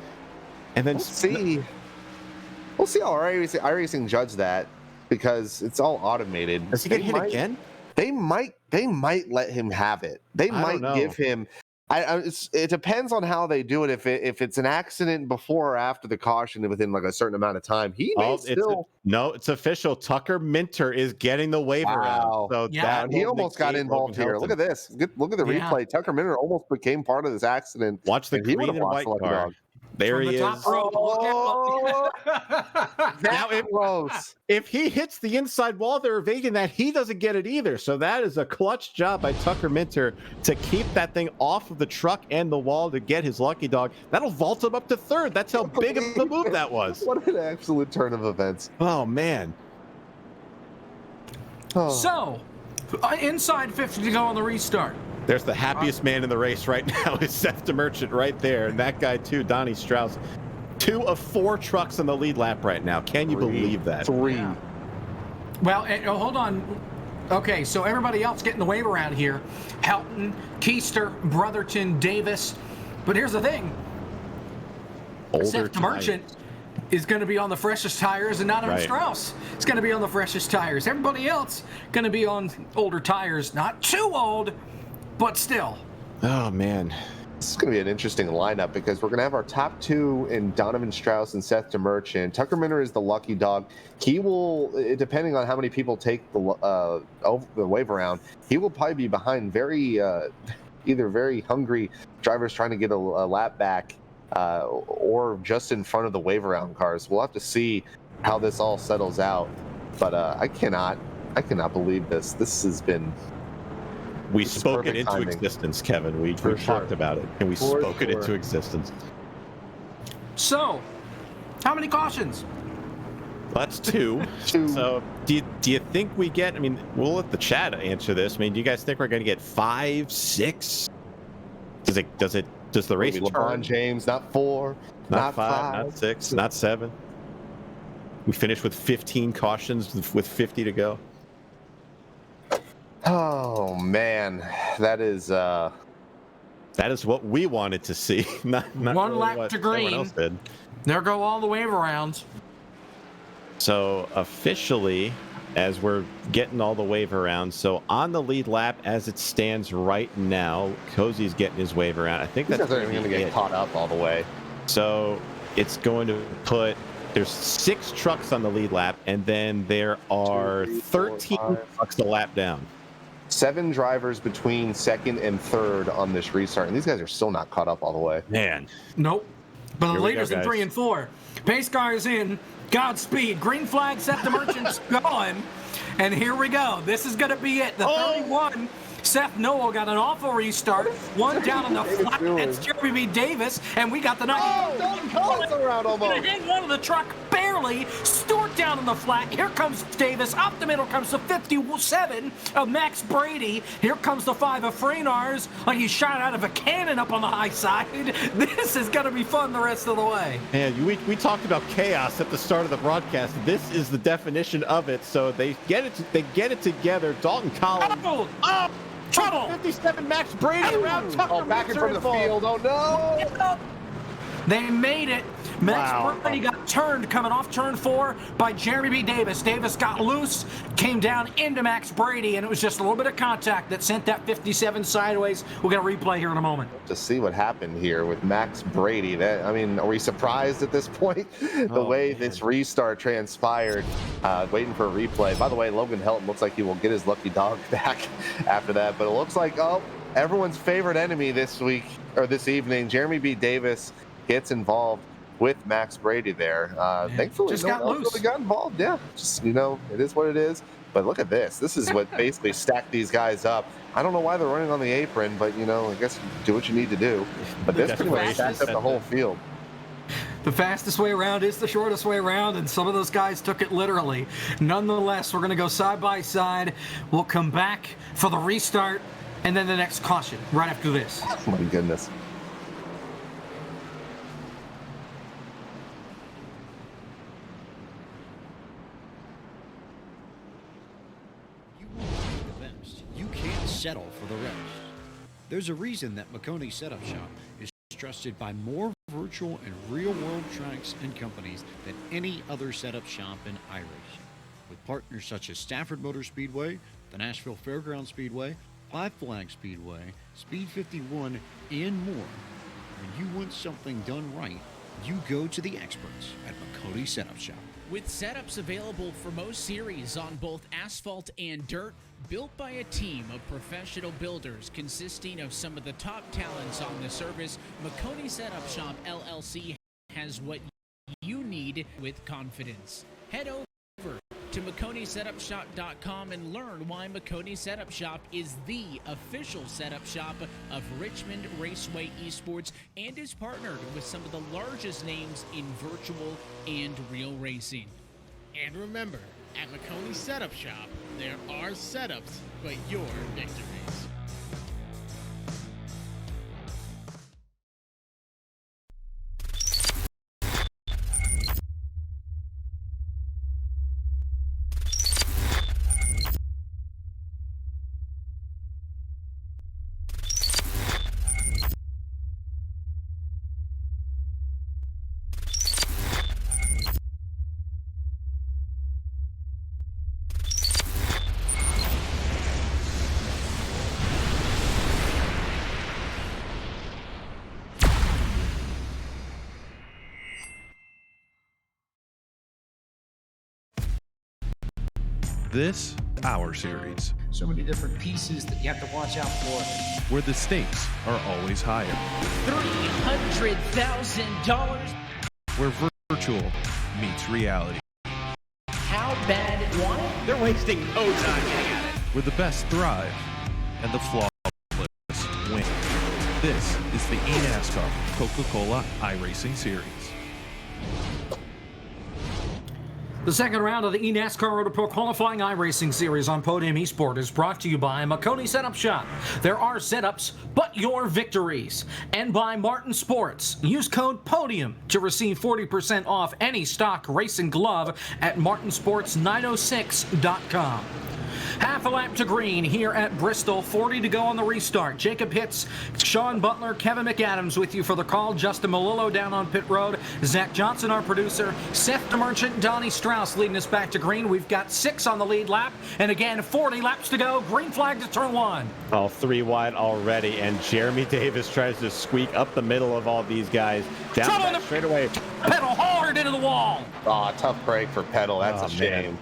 And then we'll see how iRacing judge that, because it's all automated. Does he get hit again? They might let him have it. They might give him. It depends on how they do it. If it's an accident before or after the caution within like a certain amount of time, he may still. It's official. Tucker Minter is getting the waiver out. So he almost got involved here. Look at this. Look at the replay. Tucker Minter almost became part of this accident. Watch the green and white car. There he is. Oh, now if he hits the inside wall, they're evading that. He doesn't get it either. So that is a clutch job by Tucker Minter to keep that thing off of the truck and the wall to get his lucky dog. That'll vault him up to 3rd. That's how big of a move that was. What an absolute turn of events. Oh, man. So, inside 50 to go on the restart. There's the happiest man in the race right now is Seth DeMerchant right there. And that guy too, Donnie Strauss. 2 of 4 trucks on the lead lap right now. Can you believe that? 3. Yeah. Well, hold on. Okay, so everybody else getting the wave around here. Helton, Keister, Brotherton, Davis. But here's the thing. Seth DeMerchant is going to be on the freshest tires, and Donovan Strauss is going to be on the freshest tires. Everybody else going to be on older tires. Not too old, but still. Oh, man. This is going to be an interesting lineup, because we're going to have our top 2 in Donovan Strauss and Seth DeMerchant. Tucker Minter is the lucky dog. He will, depending on how many people take the wave around, he will probably be behind either very hungry drivers trying to get a lap back, or just in front of the wave around cars. We'll have to see how this all settles out. But I cannot believe this. This has been. We spoke it into existence, Kevin. We talked about it, and we spoke it into existence. So, how many cautions? That's 2. So, do you think we get? I mean, we'll let the chat answer this. I mean, do you guys think we're going to get 5, 6? Does the race turn? LeBron James, not 4, not 5, not 6, not 7. We finish with 15 cautions with 50 to go. Oh man, that is what we wanted to see. not One really lap to green. Else did. There go all the wave arounds. So officially, as we're getting all the wave around, so on the lead lap as it stands right now, Cozy's getting his wave around. I think These that's guys aren't even going to get caught up all the way. So it's going to put, there's 6 trucks on the lead lap, and then there are 13 trucks a lap down. 7 drivers between second and third on this restart, and these guys are still not caught up all the way. Man. Nope. But the Here we leaders go, in 3 and 4. Pace car is in. Godspeed. Green flag set the merchants going. And here we go. This is going to be it. The 31. Seth Noel got an awful restart. One down on the flat. That's Jeremy B. Davis. And we got the night. Oh, Dalton Collins around almost. Hit one of the truck barely. Stewart down on the flat. Here comes Davis. Up the middle comes the 57 of Max Brady. Here comes the 5 of Freinars. Like he shot out of a cannon up on the high side. This is going to be fun the rest of the way. Man, we talked about chaos at the start of the broadcast. This is the definition of it. So they get it together. Dalton Collins. Oh! Trouble! 57 Max Brady around Tucker. Oh, back in front of the field. Oh, no. They made it. Max Wow. Brady got turned coming off turn 4 by Jeremy B. Davis. Davis got loose, came down into Max Brady, and it was just a little bit of contact that sent that 57 sideways. We'll get a replay here in a moment. To see what happened here with Max Brady. I mean, are we surprised at this point? The way this restart transpired, waiting for a replay. By the way, Logan Helton looks like he will get his lucky dog back after that, but it looks like, everyone's favorite enemy this week, or this evening, Jeremy B. Davis gets involved with Max Brady there. Thankfully, just no got one else loose. really got involved. Yeah, just, it is what it is. But look at this. This is what basically stacked these guys up. I don't know why they're running on the apron, but, I guess you do what you need to do. But this pretty much stacked up the whole field. The fastest way around is the shortest way around, and some of those guys took it literally. Nonetheless, we're going to go side by side. We'll come back for the restart, and then the next caution right after this. Oh, my goodness. You can't settle for the rest. There's a reason that McConey Setup Shop is trusted by more virtual and real-world tracks and companies than any other setup shop in iRacing. With partners such as Stafford Motor Speedway, the Nashville Fairgrounds Speedway, Five Flags Speedway, Speed 51, and more. When you want something done right, you go to the experts at McConey Setup Shop. With setups available for most series on both asphalt and dirt, built by a team of professional builders consisting of some of the top talents on the service, McConey Setup Shop LLC has what you need with confidence. Head over to McConeySetupShop.com and learn why McConey Setup Shop is the official setup shop of Richmond Raceway Esports and is partnered with some of the largest names in virtual and real racing. And remember, at McConey Setup Shop, there are setups, but your victories. This, our series, So many different pieces that you have to watch out for. where the stakes are always higher, $300,000. where virtual meets reality, How bad want it? They're wasting no time getting at it. where the best thrive and the flawless win. This is the eNASCAR Coca-Cola iRacing Series. The second round of the eNASCAR Road to Pro Qualifying iRacing Series on Podium Esport is brought to you by McConey Setup Shop. There are setups, but your victories. And by Martin Sports. Use code PODIUM to receive 40% off any stock racing glove at martinsports906.com. Half a lap to green here at Bristol. 40 to go on the restart. Jacob Hitz, Sean Butler, Kevin McAdams with you for the call. Justin Malillo down on pit road. Zach Johnson, our producer. Seth DeMerchant, Donnie Strauss leading us back to green. We've got 6 on the lead lap. And again, 40 laps to go. Green flag to turn 1. All 3 wide already. And Jeremy Davis tries to squeak up the middle of all these guys. Down that straightaway. Pedal hard into the wall. Oh, tough break for Pedal. That's a shame. Man.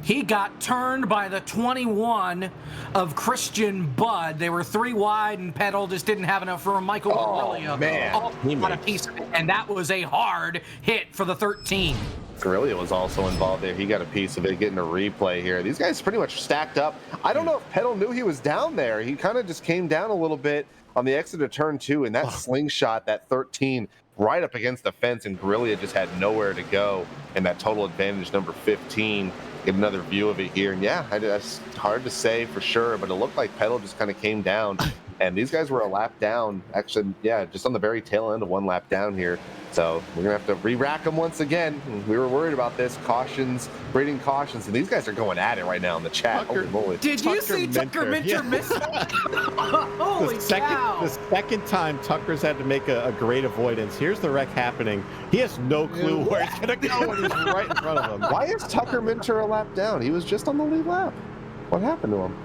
He got turned by the 21 of Christian Budd. They were 3 wide, and Pedal just didn't have enough room. Michael got a piece of it, and that was a hard hit for the 13. Guerrilla was also involved there. He got a piece of it, getting a replay here. These guys pretty much stacked up. I don't know if Pedal knew he was down there. He kind of just came down a little bit on the exit of turn 2, and that slingshot, that 13, right up against the fence, and Guerrilla just had nowhere to go. And that total advantage, number 15. Get another view of it here. And yeah, it's hard to say for sure, but it looked like Pedal just kind of came down. And these guys were a lap down. Actually, yeah, just on the very tail end of 1 lap down here. So we're going to have to re-rack them once again. We were worried about this. Cautions, breeding cautions. And these guys are going at it right now in the chat. Holy moly. Did you see Tucker Minter miss it? Holy cow. The second time Tucker's had to make a great avoidance. Here's the wreck happening. He has no clue where it's going to go when he's right in front of him. Why is Tucker Minter a lap down? He was just on the lead lap. What happened to him?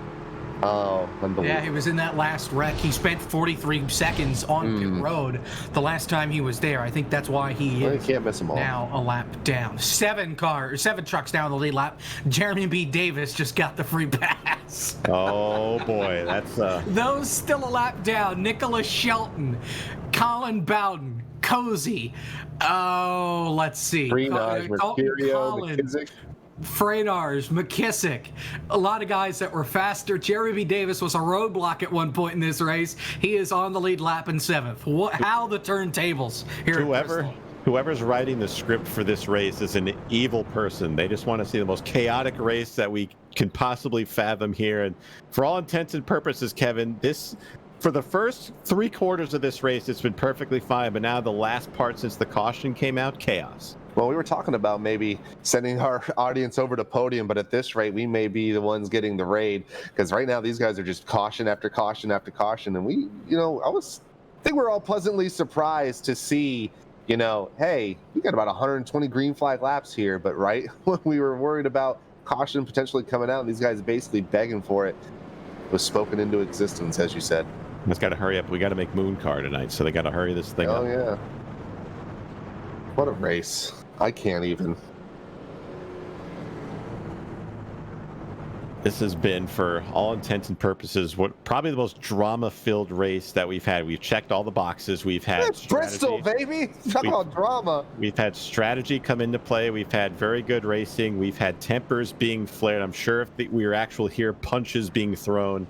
Oh, unbelievable. Yeah, he was in that last wreck. He spent 43 seconds on pit road the last time he was there. I think that's why he is can't miss them all. Now a lap down. 7 trucks down the lead lap. Jeremy B. Davis just got the free pass. Oh, boy. That's Those still a lap down. Nicholas Shelton, Colin Bowden, Cozy. Oh, let's see. Freenage, Mercurio, McKissick. Freynars, McKissick, a lot of guys that were faster. Jeremy Davis was a roadblock at one point in this race. He is on the lead lap in 7th. How the turntables here at Bristol. Whoever's writing the script for this race is an evil person. They just want to see the most chaotic race that we can possibly fathom here. And for all intents and purposes, Kevin, for the first 3/4 of this race, it's been perfectly fine. But now the last part since the caution came out, chaos. Well, we were talking about maybe sending our audience over to podium, but at this rate, we may be the ones getting the raid, because right now these guys are just caution after caution after caution. And we, I think we're all pleasantly surprised to see, hey, we got about 120 green flag laps here, but right when we were worried about caution potentially coming out, and these guys basically begging for it, was spoken into existence, as you said. It's got to hurry up. We got to make Moon Car tonight, so they got to hurry this thing up. Oh, yeah. What a race. I can't even. This has been, for all intents and purposes, probably the most drama-filled race that we've had. We've checked all the boxes. We've had it's Bristol, baby. Talk about drama. We've had strategy come into play. We've had very good racing. We've had tempers being flared. I'm sure if we were actual here, punches being thrown.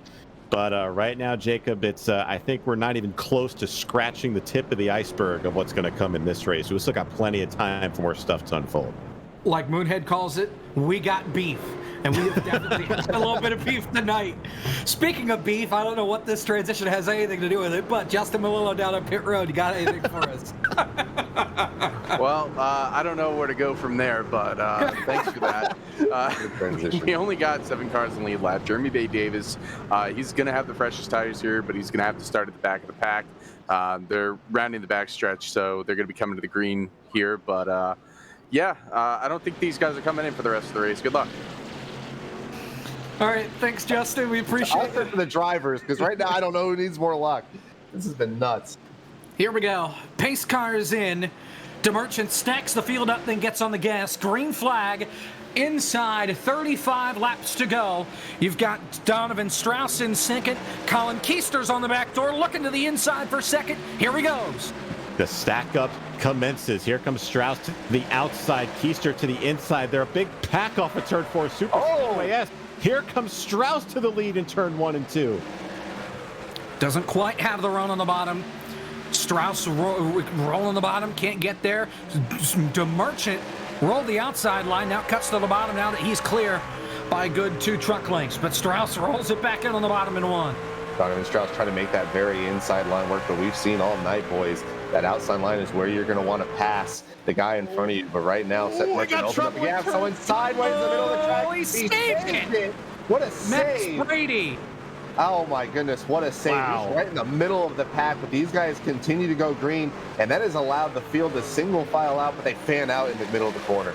But right now, Jacob, I think we're not even close to scratching the tip of the iceberg of what's going to come in this race. We still got plenty of time for more stuff to unfold. Like Moonhead calls it, we got beef. And we have definitely had a little bit of beef tonight. Speaking of beef, I don't know what this transition has anything to do with it, but Justin Malillo down on pit road, you got anything for us? Well, I don't know where to go from there, but thanks for that. We only got 7 cars in the lead lap. Jeremy Bay Davis, he's going to have the freshest tires here, but he's going to have to start at the back of the pack. They're rounding the back stretch, so they're going to be coming to the green here. But, I don't think these guys are coming in for the rest of the race. Good luck. All right, thanks, Justin. We appreciate it. For the drivers, because right now I don't know who needs more luck. This has been nuts. Here we go. Pace car is in. DeMerchant stacks the field up, then gets on the gas. Green flag inside. 35 laps to go. You've got Donovan Strauss in second. Colin Keister's on the back door, looking to the inside for second. Here he goes. The stack up commences. Here comes Strauss to the outside, Keister to the inside. They're a big pack off of turn 4. Super yes. Here comes Strauss to the lead in turn 1 and 2. Doesn't quite have the run on the bottom. Strauss rolling the bottom, can't get there. DeMerchant rolled the outside line, now cuts to the bottom now that he's clear by a good 2 truck lengths. But Strauss rolls it back in on the bottom in 1. Donovan Strauss trying to make that very inside line work, but we've seen all night, boys, that outside line is where you're going to want to pass the guy in front of you. But right now, Seth Merchant opened up the gap, someone sideways in the middle of the track. He saved it. What a save. Max Brady. Oh my goodness, what a save. Wow. He's right in the middle of the pack, but these guys continue to go green, and that has allowed the field to single file out, but they fan out in the middle of the corner.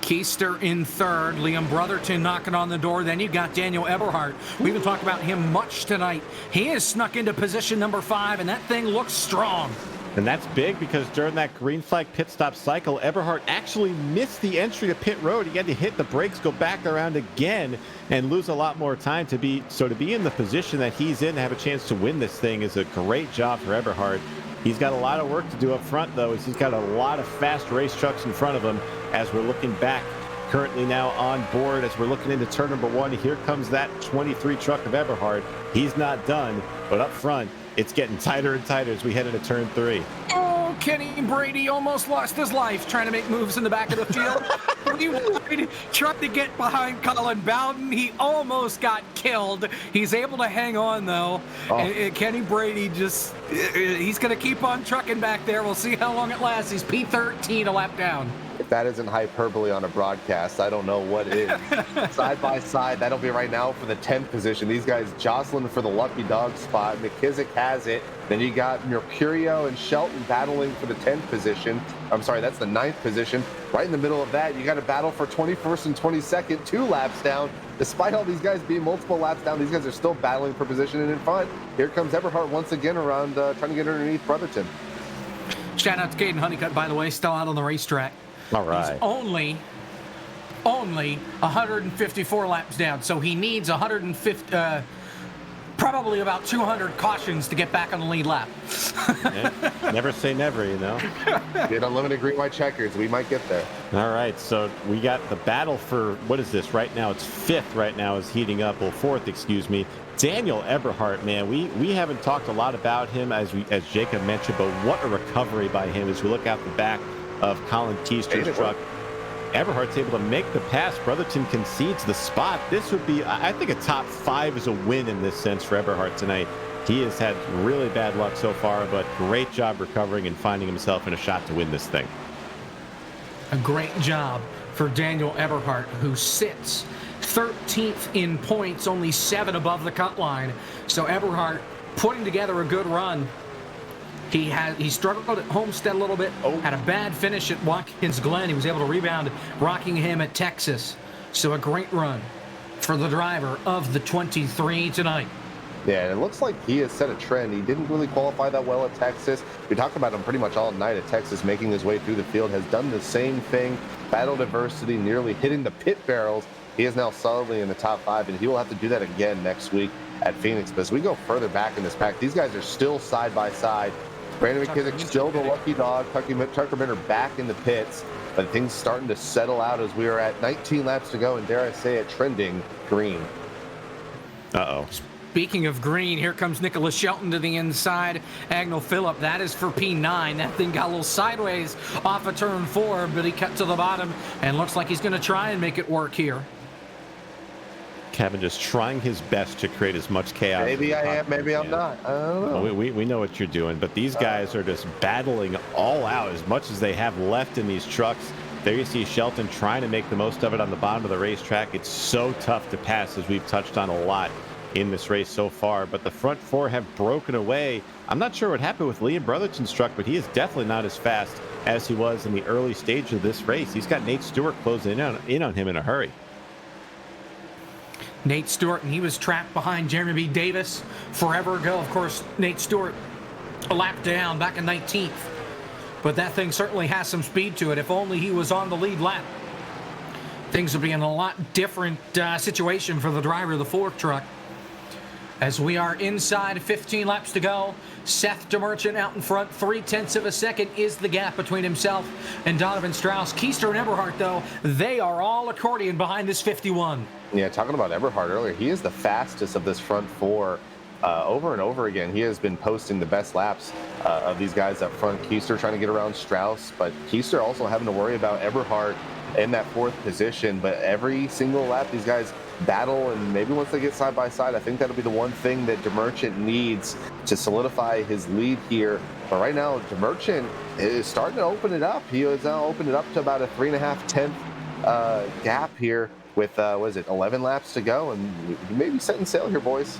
Keister in third, Liam Brotherton knocking on the door. Then you've got Daniel Eberhardt. We haven't talked about him much tonight. He has snuck into position number 5, and that thing looks strong. And that's big because during that green flag pit stop cycle, Eberhardt actually missed the entry to pit road. He had to hit the brakes, go back around again, and lose a lot more time to be in the position that he's in to have a chance to win this thing is a great job for Eberhardt. He's got a lot of work to do up front, though, as he's got a lot of fast race trucks in front of him as we're looking back. Currently now on board as we're looking into turn number 1. Here comes that 23 truck of Eberhardt. He's not done, but up front, it's getting tighter and tighter as we head into turn 3. Oh, Kenny Brady almost lost his life trying to make moves in the back of the field. He tried to get behind Colin Bowden. He almost got killed. He's able to hang on, though. Oh. And Kenny Brady just, he's going to keep on trucking back there. We'll see how long it lasts. He's P13 a lap down. If that isn't hyperbole on a broadcast, I don't know what is. Side by side, that'll be right now for the 10th position. These guys jostling for the lucky dog spot. McKissick has it. Then you got Mercurio and Shelton battling for the 10th position. I'm sorry, that's the 9th position. Right in the middle of that, you got to battle for 21st and 22nd, 2 laps down. Despite all these guys being multiple laps down, these guys are still battling for position. And in front, here comes Eberhardt once again around trying to get underneath Brotherton. Shout out to Caden Honeycutt, by the way, still out on the racetrack. All right. He's only 154 laps down, so he needs 150, probably about 200 cautions to get back on the lead lap. Yeah, never say never, you know. Get unlimited green white checkers. We might get there. All right, so we got the battle for, what is this right now? It's 5th right now is heating up. Well, 4th, excuse me. Daniel Eberhardt, man, we haven't talked a lot about him as Jacob mentioned, but what a recovery by him as we look out the back of Colin Keister's truck. Eberhardt's able to make the pass. Brotherton concedes the spot. This would be, I think, a top 5 is a win in this sense for Eberhardt tonight. He has had really bad luck so far, but great job recovering and finding himself in a shot to win this thing. A great job for Daniel Eberhardt, who sits 13th in points, only 7 above the cut line. So Eberhardt putting together a good run. He struggled at Homestead a little bit, had a bad finish at Watkins Glen. He was able to rebound Rockingham at Texas. So a great run for the driver of the 23 tonight. Yeah, and it looks like he has set a trend. He didn't really qualify that well at Texas. We talked about him pretty much all night at Texas, making his way through the field, has done the same thing, battled adversity, nearly hitting the pit barrels. He is now solidly in the top 5, and he will have to do that again next week at Phoenix. But as we go further back in this pack, these guys are still side by side. Brandon McKissick still the lucky dog. Tucker Minter back in the pits. But things starting to settle out as we are at 19 laps to go, and dare I say it, trending green. Uh-oh. Speaking of green, here comes Nicholas Shelton to the inside. Agnell Phillip, that is for P9. That thing got a little sideways off of turn 4, but he cut to the bottom and looks like he's going to try and make it work here. Kevin just trying his best to create as much chaos. Maybe I am, maybe I'm not. I don't know. Well, we know what you're doing, but these guys are just battling all out as much as they have left in these trucks. There you see Shelton trying to make the most of it on the bottom of the racetrack. It's so tough to pass, as we've touched on a lot in this race so far, but the front 4 have broken away. I'm not sure what happened with Liam Brotherton's truck, but he is definitely not as fast as he was in the early stage of this race. He's got Nate Stewart closing in on him in a hurry. Nate Stewart, and he was trapped behind Jeremy B. Davis forever ago. Of course, Nate Stewart a lap down back in 19th. But that thing certainly has some speed to it. If only he was on the lead lap, things would be in a lot different situation for the driver of the fork truck. As we are inside 15 laps to go, Seth DeMerchant out in front, 0.3 of a second is the gap between himself and Donovan Strauss. Keister and Eberhardt, though, they are all accordion behind this 51. Yeah, talking about Eberhardt earlier, he is the fastest of this front 4. Over and over again, he has been posting the best laps of these guys up front. Keister trying to get around Strauss, but Keister also having to worry about Eberhardt in that 4th position. But every single lap, these guys battle, and maybe once they get side by side, I think that'll be the one thing that DeMerchant needs to solidify his lead here. But right now, DeMerchant is starting to open it up. He has now opened it up to about a 3.5 gap here with, 11 laps to go, and we may be setting sail here, boys.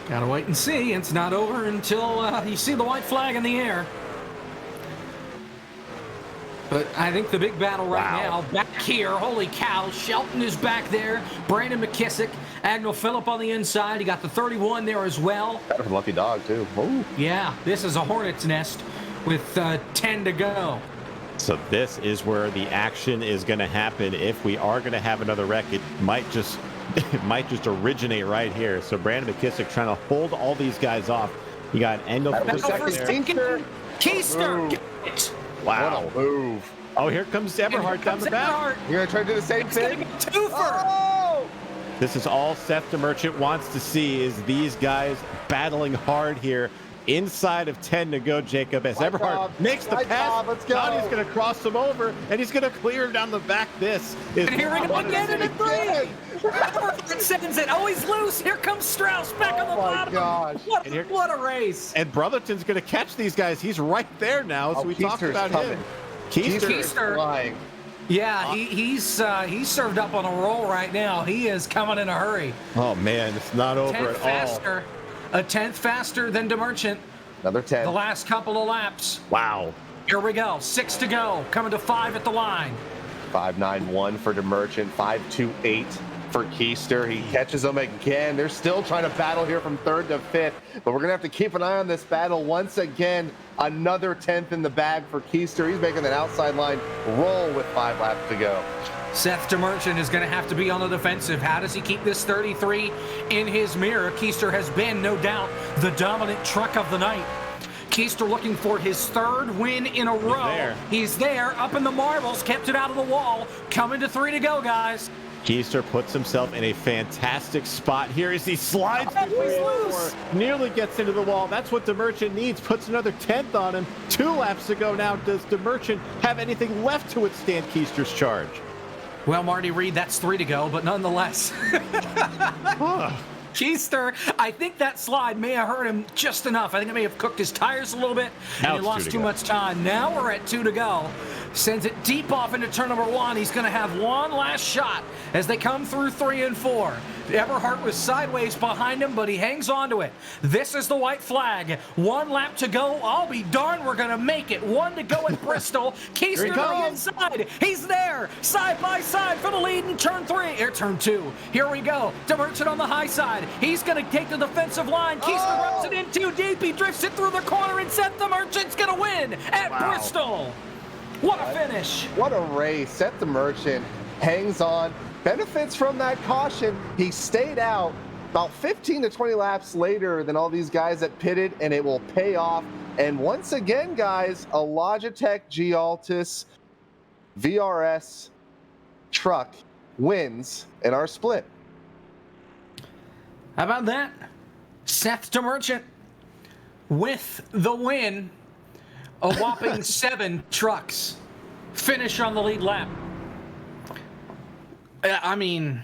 Gotta wait and see. It's not over until you see the white flag in the air. But I think the big battle right now, back here, holy cow, Shelton is back there, Brandon McKissick, Agnell Phillip on the inside. You got the 31 there as well. Better for Lucky Dog, too. Ooh. Yeah, this is a hornet's nest with 10 to go. So this is where the action is going to happen. If we are going to have another wreck, it might just originate right here. So Brandon McKissick trying to hold all these guys off. You got Agnell Phillip. Keister. Wow. What a move. Oh, here comes Eberhard down the back. You're going to try to do the same thing? Twofer. Oh! This is all Seth DeMerchant wants to see, is these guys battling hard here. Inside of 10 to go, Jacob, as Eberhard makes the pass. Let's go. Now he's going to cross him over, and he's going to clear him down the back. This is... And here we go again in a 3. Eberhard sends it. Oh, he's loose. Here comes Strauss back on the bottom. Gosh. What a race. And Brotherton's going to catch these guys. He's right there now, so we talked about him. Keister flying. Yeah, he's served up on a roll right now. He is coming in a hurry. Oh, man, it's not over at all. A 10th faster than DeMerchant. Another 10. The last couple of laps. Wow. Here we go. 6 to go. Coming to 5 at the line. 5.91 for DeMerchant. 5.28 for Keister. He catches them again. They're still trying to battle here from 3rd to 5th. But we're going to have to keep an eye on this battle once again. Another 10th in the bag for Keister. He's making that outside line roll with 5 laps to go. Seth DeMerchant is going to have to be on the defensive. How does he keep this 33 in his mirror? Keister has been, no doubt, the dominant truck of the night. Keister looking for his 3rd win in a row. He's there, up in the marbles, kept it out of the wall. Coming to 3 to go, guys. Keister puts himself in a fantastic spot here as he slides loose. Nearly gets into the wall. That's what DeMerchant needs. Puts another 10th on him. 2 laps to go now. Does DeMerchant have anything left to withstand Keister's charge? Well, Marty Reed, that's 3 to go, but nonetheless. Keister, I think that slide may have hurt him just enough. I think it may have cooked his tires a little bit, and he lost too much time. Now we're at 2 to go. Sends it deep off into turn number 1. He's going to have one last shot as they come through 3 and 4. Eberhard was sideways behind him, but he hangs on to it. This is the white flag. 1 lap to go. I'll be darned, we're going to make it. 1 to go at Bristol. Keister on the inside. He's there, side by side for the lead in turn 3, or turn 2. Here we go. DeMerchant on the high side. He's going to take the defensive line. Keister runs it in too deep. He drifts it through the corner, and Seth DeMerchant's going to win at Bristol. What a finish. What a race. Seth DeMerchant hangs on, benefits from that caution. He stayed out about 15 to 20 laps later than all these guys that pitted, and it will pay off. And once again, guys, a Logitech G Altus VRS truck wins in our split. How about that? Seth DeMerchant with the win. A whopping 7 trucks finish on the lead lap. I mean,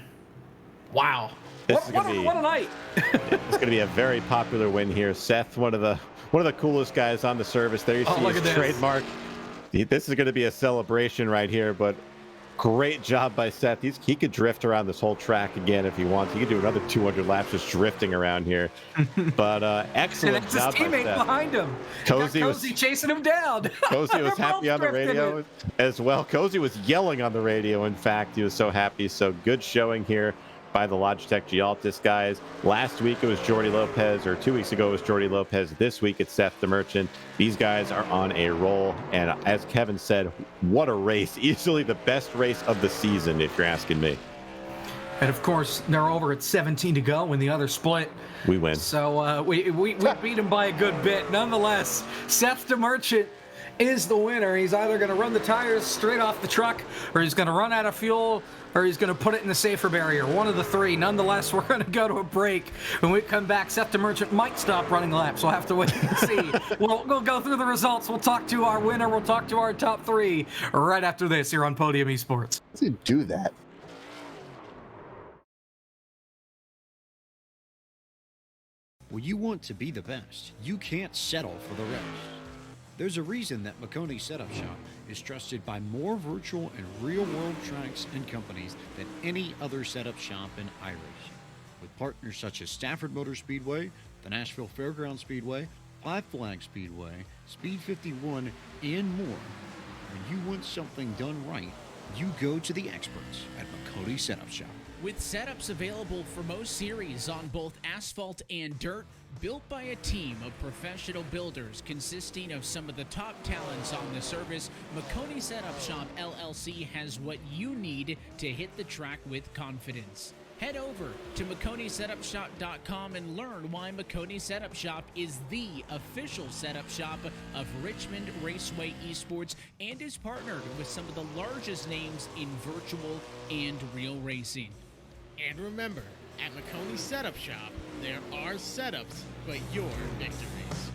wow. What a night. It's going to be a very popular win here. Seth, one of the coolest guys on the service. There you see his trademark. This is going to be a celebration right here, but great job by Seth. He could drift around this whole track again if he wants. He could do another 200 laps just drifting around here. But excellent and job his teammate by Seth. Behind him. Cozy was chasing him down. Cozy was happy on the radio as well. Cozy was yelling on the radio. In fact, he was so happy. So good showing here by the Logitech G Altus guys. Last week it was Jordy Lopez, or 2 weeks ago it was Jordy Lopez. This week it's Seth DeMerchant. These guys are on a roll, and as Kevin said, what a race. Easily the best race of the season, if you're asking me. And of course, they're over at 17 to go in the other split. We win. So we beat him by a good bit. Nonetheless, Seth DeMerchant is the winner. He's either going to run the tires straight off the truck, or he's going to run out of fuel, or he's going to put it in the safer barrier. One of the 3. Nonetheless, we're going to go to a break. When we come back, Seth DeMerchant might stop running laps. We'll have to wait and see. We'll go through the results. We'll talk to our winner. We'll talk to our top 3 right after this here on Podium Esports. How does he do that? This is going to be a very popular win here. Seth DeMerchant is the winner. He's either going to run the tires straight off the truck, or he's going to put it in the safer barrier. One of the 3. Nonetheless, we're going to go to a break. When we come back, Seth DeMerchant might stop running laps. We'll have to wait and see. We'll go through the results. We'll talk to our winner. We'll talk to our top 3 right after this here on Podium Esports. When you want to be the best, you can't settle for the rest. There's a reason that Makoni Setup Shop is trusted by more virtual and real-world tracks and companies than any other setup shop in iRacing. With partners such as Stafford Motor Speedway, the Nashville Fairgrounds Speedway, Five Flag Speedway, Speed 51, and more. When you want something done right, you go to the experts at Makoni Setup Shop. With setups available for most series on both asphalt and dirt, built by a team of professional builders consisting of some of the top talents on the service, Makoni Setup Shop LLC has what you need to hit the track with confidence. Head over to MakoniSetupShop.com and learn why Makoni Setup Shop is the official setup shop of Richmond Raceway Esports and is partnered with some of the largest names in virtual and real racing. And remember, at Makoni Setup Shop, there are setups, but your victories.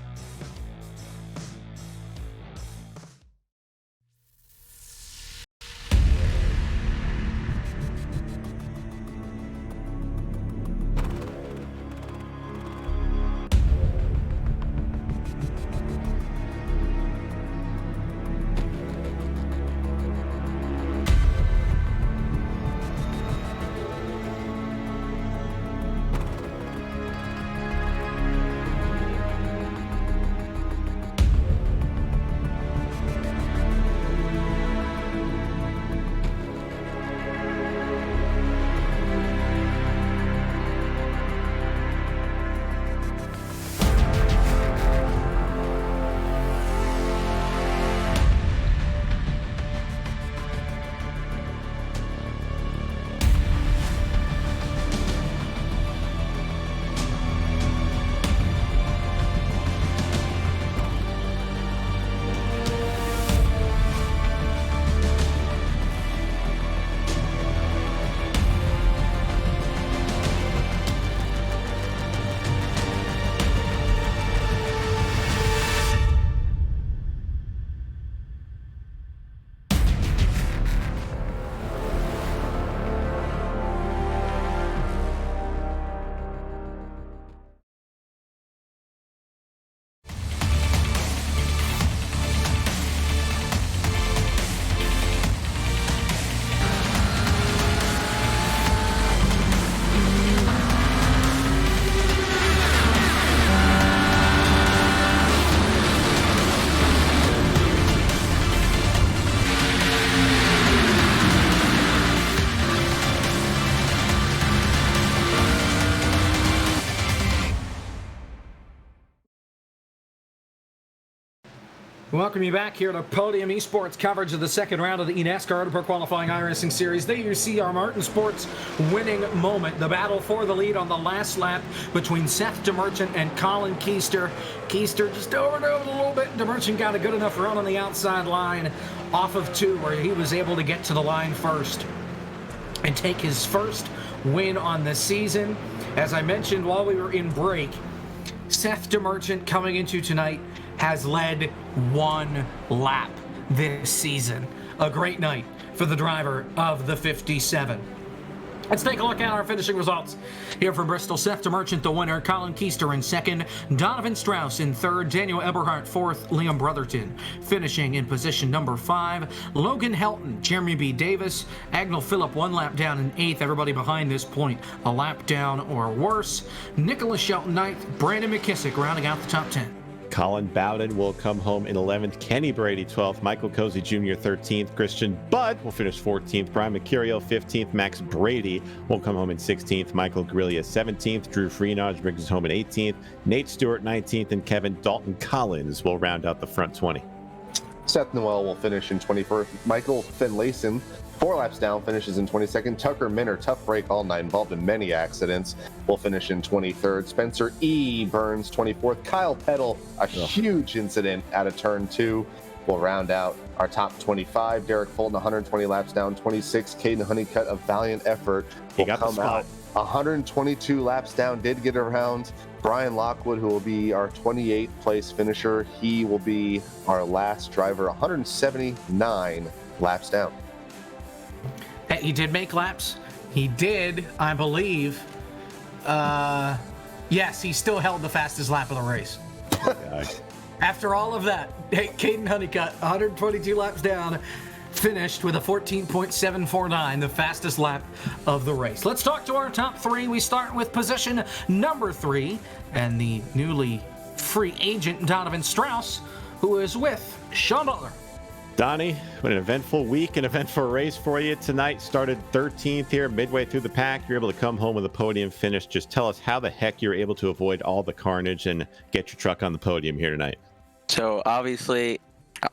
Welcome you back here to Podium Esports coverage of the second round of the eNASCAR Road Pro Qualifying iRacing Series. There you see our Martin Sports winning moment. The battle for the lead on the last lap between Seth DeMerchant and Colin Keister. Keister just overdove a little bit. DeMerchant got a good enough run on the outside line off of 2 where he was able to get to the line first and take his first win on the season. As I mentioned while we were in break, Seth DeMerchant coming into tonight has led 1 lap this season. A great night for the driver of the 57. Let's take a look at our finishing results. Here from Bristol, Seth DeMerchant, the winner. Colin Keister in second. Donovan Strauss in third. Daniel Eberhardt fourth. Liam Brotherton finishing in position number 5. Logan Helton, Jeremy B. Davis, Agnell Phillip 1 lap down in 8th. Everybody behind this point a lap down or worse. Nicholas Shelton 9th. Brandon McKissick rounding out the top 10. Colin Bowden will come home in 11th. Kenny Brady 12th. Michael Cozy Jr. 13th. Christian Budd will finish 14th. Brian Mercurio 15th. Max Brady will come home in 16th. Michael Grillia 17th. Drew Freenage brings us home in 18th. Nate Stewart 19th. And Kevin Dalton Collins will round out the front 20. Seth Noel will finish in 21st. Michael Finlayson, 4 laps down, finishes in 22nd. Tucker Minner, tough break all night, involved in many accidents, will finish in 23rd. Spencer E. Burns, 24th. Kyle Peddle, a huge incident out of turn 2, will round out our top 25. Derek Fulton, 120 laps down, 26. Caden Honeycutt, a valiant effort, will come out 122 laps down, did get around. Brian Lockwood, who will be our 28th place finisher, he will be our last driver, 179 laps down. He did make laps. He did, I believe, Yes, he still held the fastest lap of the race. God. After all of that, Caden Honeycutt, 122 laps down, finished with a 14.749, the fastest lap of the race. Let's talk to our top three. We start with position number 3 and the newly free agent Donovan Strauss, who is with Sean Butler. Donnie, what an eventful week, an eventful race for you tonight. Started 13th here, midway through the pack. You're able to come home with a podium finish. Just tell us how the heck you're able to avoid all the carnage and get your truck on the podium here tonight. So obviously,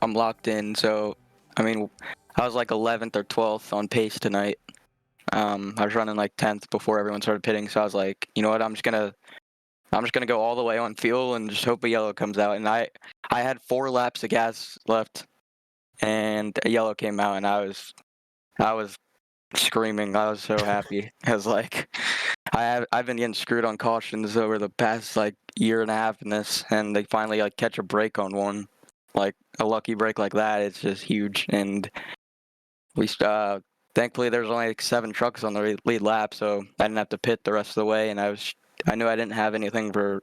I'm locked in. So, I mean, I was like 11th or 12th on pace tonight. I was running like 10th before everyone started pitting. So I was like, you know what? I'm just gonna go all the way on fuel and just hope a yellow comes out. And I had 4 laps of gas left, and a yellow came out, and I was screaming. I was so happy. I was like, I've been getting screwed on cautions over the past like year and a half in this, and they finally like catch a break on one, like a lucky break like that. It's just huge. And we thankfully there's only like 7 trucks on the lead lap, so I didn't have to pit the rest of the way. And I knew I didn't have anything for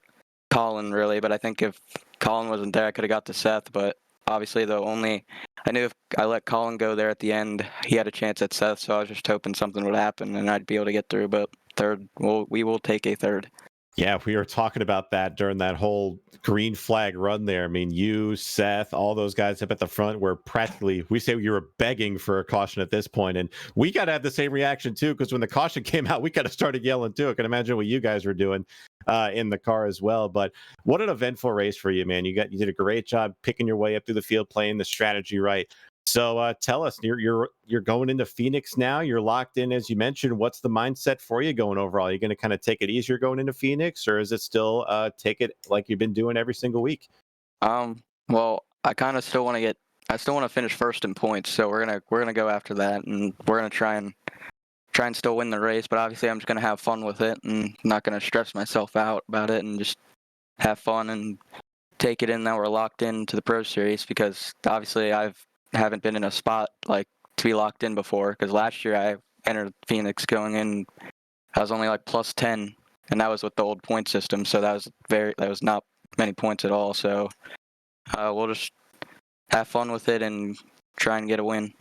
Colin really, but I think if Colin wasn't there, I could have got to Seth. But obviously I knew if I let Colin go there at the end, he had a chance at Seth, so I was just hoping something would happen and I'd be able to get through. But third, we will take a third. Yeah, we were talking about that during that whole green flag run there. I mean, you, Seth, all those guys up at the front were practically, we say you were begging for a caution at this point. And we got to have the same reaction, too, because when the caution came out, we kind of started yelling, too. I can imagine what you guys were doing in the car as well. But what an eventful race for you, man. You did a great job picking your way up through the field, playing the strategy right. So tell us, you're going into Phoenix now. You're locked in, as you mentioned. What's the mindset for you going overall? Are you going to kind of take it easier going into Phoenix, or is it still take it like you've been doing every single week? Well, I kind of still want to finish first in points, so we're gonna go after that, and we're gonna try and still win the race. But obviously, I'm just gonna have fun with it, and not gonna stress myself out about it, and just have fun and take it in that we're locked into the Pro Series, because obviously I haven't been in a spot like to be locked in before, because last year I entered Phoenix going in, I was only like plus 10, and that was with the old point system, so that was not many points at all. So we'll just have fun with it and try and get a win.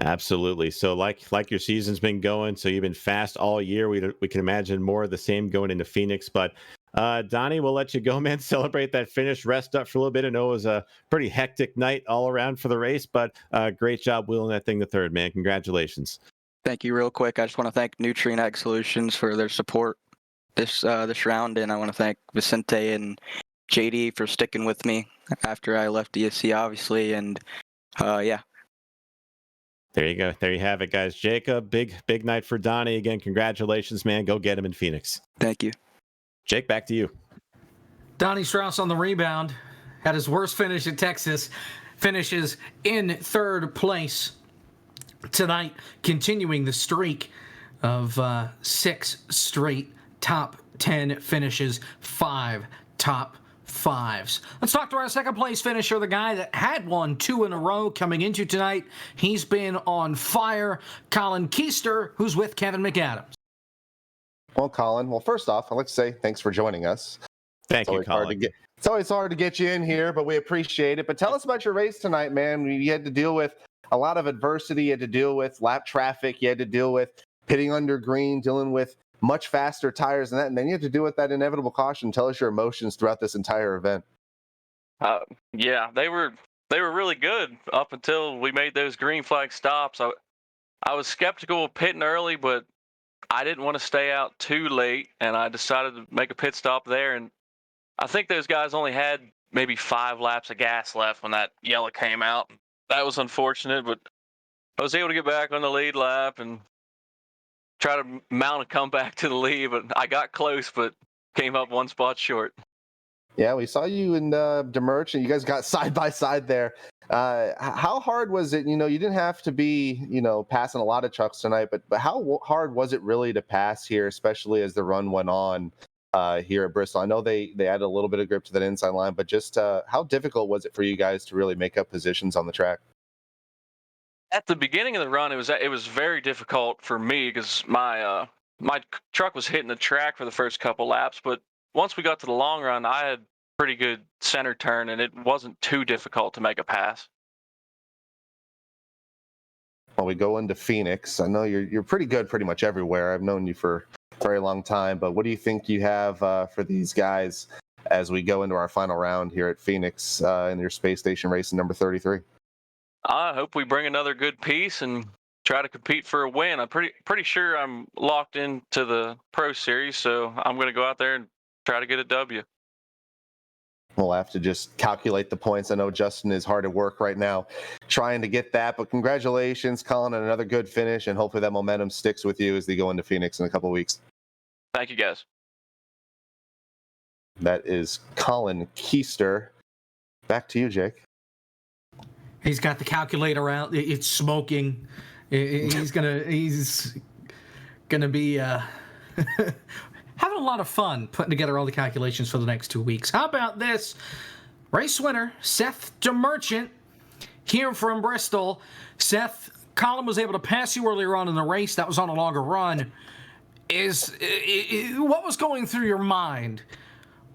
Absolutely. So like your season's been going, so you've been fast all year. We can imagine more of the same going into Phoenix. But Donnie, we'll let you go, man. Celebrate that finish, rest up for a little bit. I know it was a pretty hectic night all around for the race, but great job wheeling that thing to third, man. Congratulations. Thank you. Real quick, I just want to thank Nutrient Ag Solutions for their support this round, and I want to thank Vicente and JD for sticking with me after I left DSC, obviously. And yeah. There you go. There you have it, guys. Jacob, big night for Donnie. Again, congratulations, man. Go get him in Phoenix. Thank you. Jake, back to you. Donnie Strauss on the rebound, had his worst finish at Texas, finishes in third place tonight, continuing the streak of 6 straight top 10 finishes, 5 top 5s. Let's talk to our second place finisher, the guy that had won 2 in a row coming into tonight. He's been on fire, Colin Keister, who's with Kevin McAdams. Well, Colin, first off, I'd like to say thanks for joining us. Thank you, Colin. It's always hard to get you in here, but we appreciate it. But tell us about your race tonight, man. You had to deal with a lot of adversity. You had to deal with lap traffic. You had to deal with pitting under green, dealing with much faster tires than that. And then you have to deal with that inevitable caution. Tell us your emotions throughout this entire event. Yeah, they were really good up until we made those green flag stops. I was skeptical of pitting early, but I didn't want to stay out too late, and I decided to make a pit stop there. And I think those guys only had maybe 5 laps of gas left when that yellow came out. That was unfortunate, but I was able to get back on the lead lap and try to mount a comeback to the lead. But I got close, but came up 1 spot short. Yeah, we saw you in Demerch, and you guys got side by side there. How hard was it? You didn't have to be, passing a lot of trucks tonight, but how hard was it really to pass here, especially as the run went on here at Bristol? I know they added a little bit of grip to that inside line, but just how difficult was it for you guys to really make up positions on the track? At the beginning of the run, it was very difficult for me because my truck was hitting the track for the first couple laps, but once we got to the long run, I had pretty good center turn, and it wasn't too difficult to make a pass. Well, we go into Phoenix. I know you're pretty good pretty much everywhere. I've known you for a very long time, but what do you think you have for these guys as we go into our final round here at Phoenix in your space station race in number 33? I hope we bring another good piece and try to compete for a win. I'm pretty sure I'm locked into the Pro Series, so I'm going to go out there and try to get a W. We'll have to just calculate the points. I know Justin is hard at work right now trying to get that, but congratulations, Colin, on another good finish, and hopefully that momentum sticks with you as they go into Phoenix in a couple of weeks. Thank you, guys. That is Colin Keister. Back to you, Jake. He's got the calculator out. It's smoking. He's gonna be having a lot of fun putting together all the calculations for the next 2 weeks. How about this? Race winner, Seth DeMerchant, here from Bristol. Seth, Colin was able to pass you earlier on in the race. That was on a longer run. What was going through your mind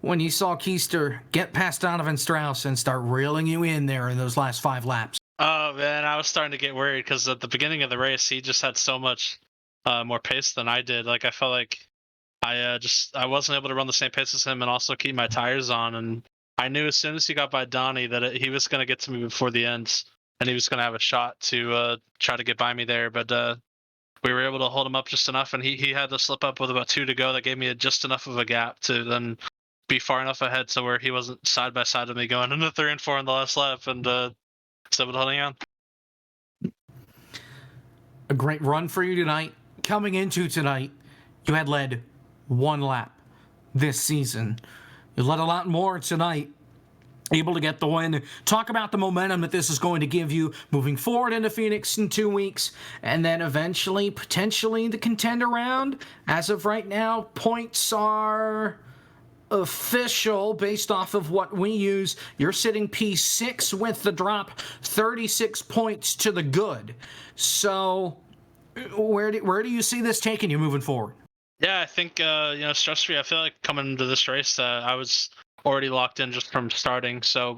when you saw Keister get past Donovan Strauss and start reeling you in there in those last 5 laps? Oh, man, I was starting to get worried because at the beginning of the race, he just had so much more pace than I did. Like, I felt like I wasn't able to run the same pace as him and also keep my tires on. And I knew as soon as he got by Donnie that he was going to get to me before the end, and he was going to have a shot to try to get by me there. But we were able to hold him up just enough, and he had to slip up with about 2 to go. That gave me just enough of a gap to then be far enough ahead to where he wasn't side by side with me going into 3 and 4 in the last lap, and was able to hold on. A great run for you tonight. Coming into tonight, you had led 1 lap this season. You led a lot more tonight. Able to get the win. Talk about the momentum that this is going to give you moving forward into Phoenix in 2 weeks, and then eventually, potentially, the contender round. As of right now, points are official based off of what we use. You're sitting P6 with the drop, 36 points to the good. So where do you see this taking you moving forward? Yeah, I think stress-free. I feel like coming into this race, I was already locked in just from starting. So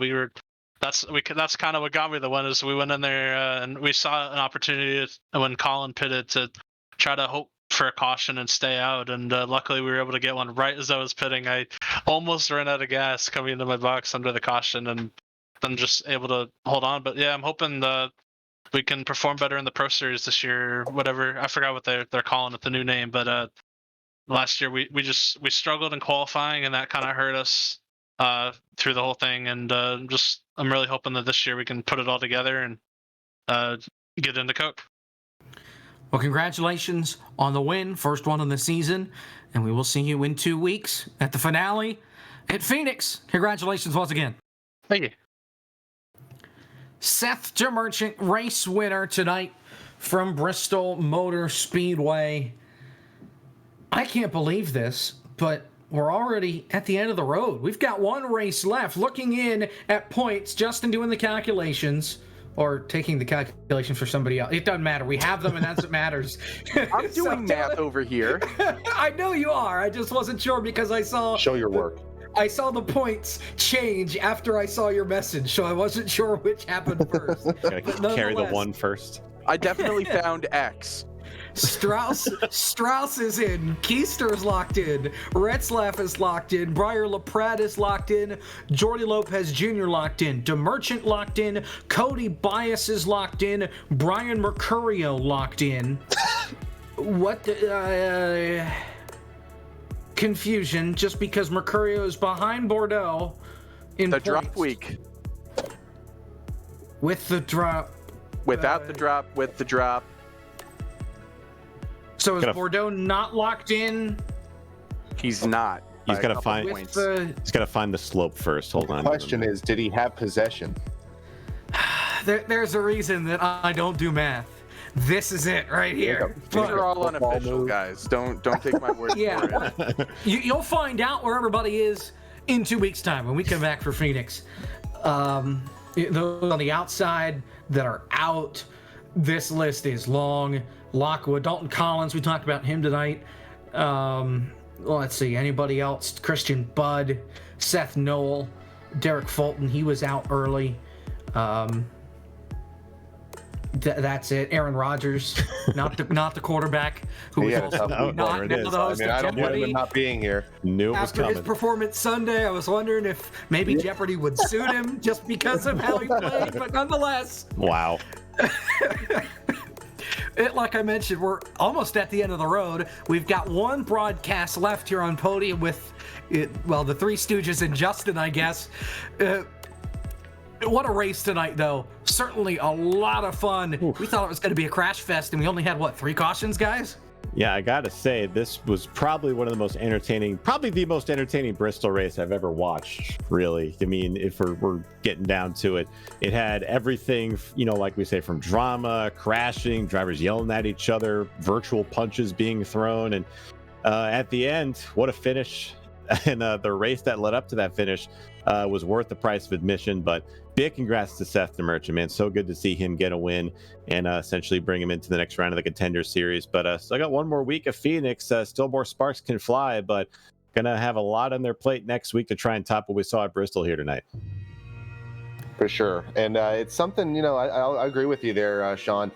that's kind of what got me the win. Is we went in there and we saw an opportunity when Colin pitted to try to hope for a caution and stay out, and luckily we were able to get one right as I was pitting. I almost ran out of gas coming into my box under the caution, and then just able to hold on. But yeah, I'm hoping we can perform better in the Pro Series this year. Whatever, I forgot what they're calling it, the new name, but last year we struggled in qualifying, and that kind of hurt us through the whole thing. And I'm really hoping that this year we can put it all together and get into Coke. Well, congratulations on the win, first one of the season, and we will see you in 2 weeks at the finale at Phoenix. Congratulations once again. Thank you. Seth DeMerchant, race winner tonight from Bristol Motor Speedway. I can't believe this, but we're already at the end of the road. We've got 1 race left. Looking in at points, Justin doing the calculations, or taking the calculations for somebody else. It doesn't matter. We have them, and that's what matters. I'm doing math over here. I know you are. I just wasn't sure because I saw... Show your work. I saw the points change after I saw your message, so I wasn't sure which happened first. Carry the 1 first. I definitely found X. Strauss is in. Keister's locked in. Retzlaff is locked in. Briar LaPrade is locked in. Jordy Lopez Jr. locked in. DeMerchant locked in. Cody Bias is locked in. Brian Mercurio locked in. What confusion, just because Mercurio is behind Bordeaux in the points. drop week. With the drop. Without the drop, with the drop. So is Bordeaux not locked in? He's not. He's got to find. He's got to find the slope first. Hold on. The question is, did he have possession? There's a reason that I don't do math. This is it right here. These are all unofficial, guys. Don't take my word for it. You'll find out where everybody is in 2 weeks' time when we come back for Phoenix. Those on the outside that are out, this list is long. Lockwood, Dalton Collins, we talked about him tonight. let's see, anybody else? Christian Budd, Seth Noel, Derek Fulton, he was out early. That's it. Aaron Rodgers, not the quarterback who was also not the host of I don't blame Jeopardy. him not being here. Knew it was After coming. his performance Sunday, I was wondering if maybe Jeopardy would suit him just because of how he played, but nonetheless. Wow. Like I mentioned, we're almost at the end of the road. We've got one broadcast left here on Podium with, the Three Stooges and Justin, I guess. What a race tonight, though. Certainly a lot of fun. We thought it was going to be a crash fest, and we only had, 3 cautions, guys? Yeah, I got to say, this was probably the most entertaining Bristol race I've ever watched, really. I mean, if we're getting down to it, it had everything, like we say, from drama, crashing, drivers yelling at each other, virtual punches being thrown. And at the end, what a finish. And the race that led up to that finish was worth the price of admission. But big congrats to Seth the Merchant, man. So good to see him get a win and essentially bring him into the next round of the Contender Series. But so I got one more week of Phoenix. Still more sparks can fly, but gonna have a lot on their plate next week to try and top what we saw at Bristol here tonight. For sure. And it's something, I agree with you there, Sean.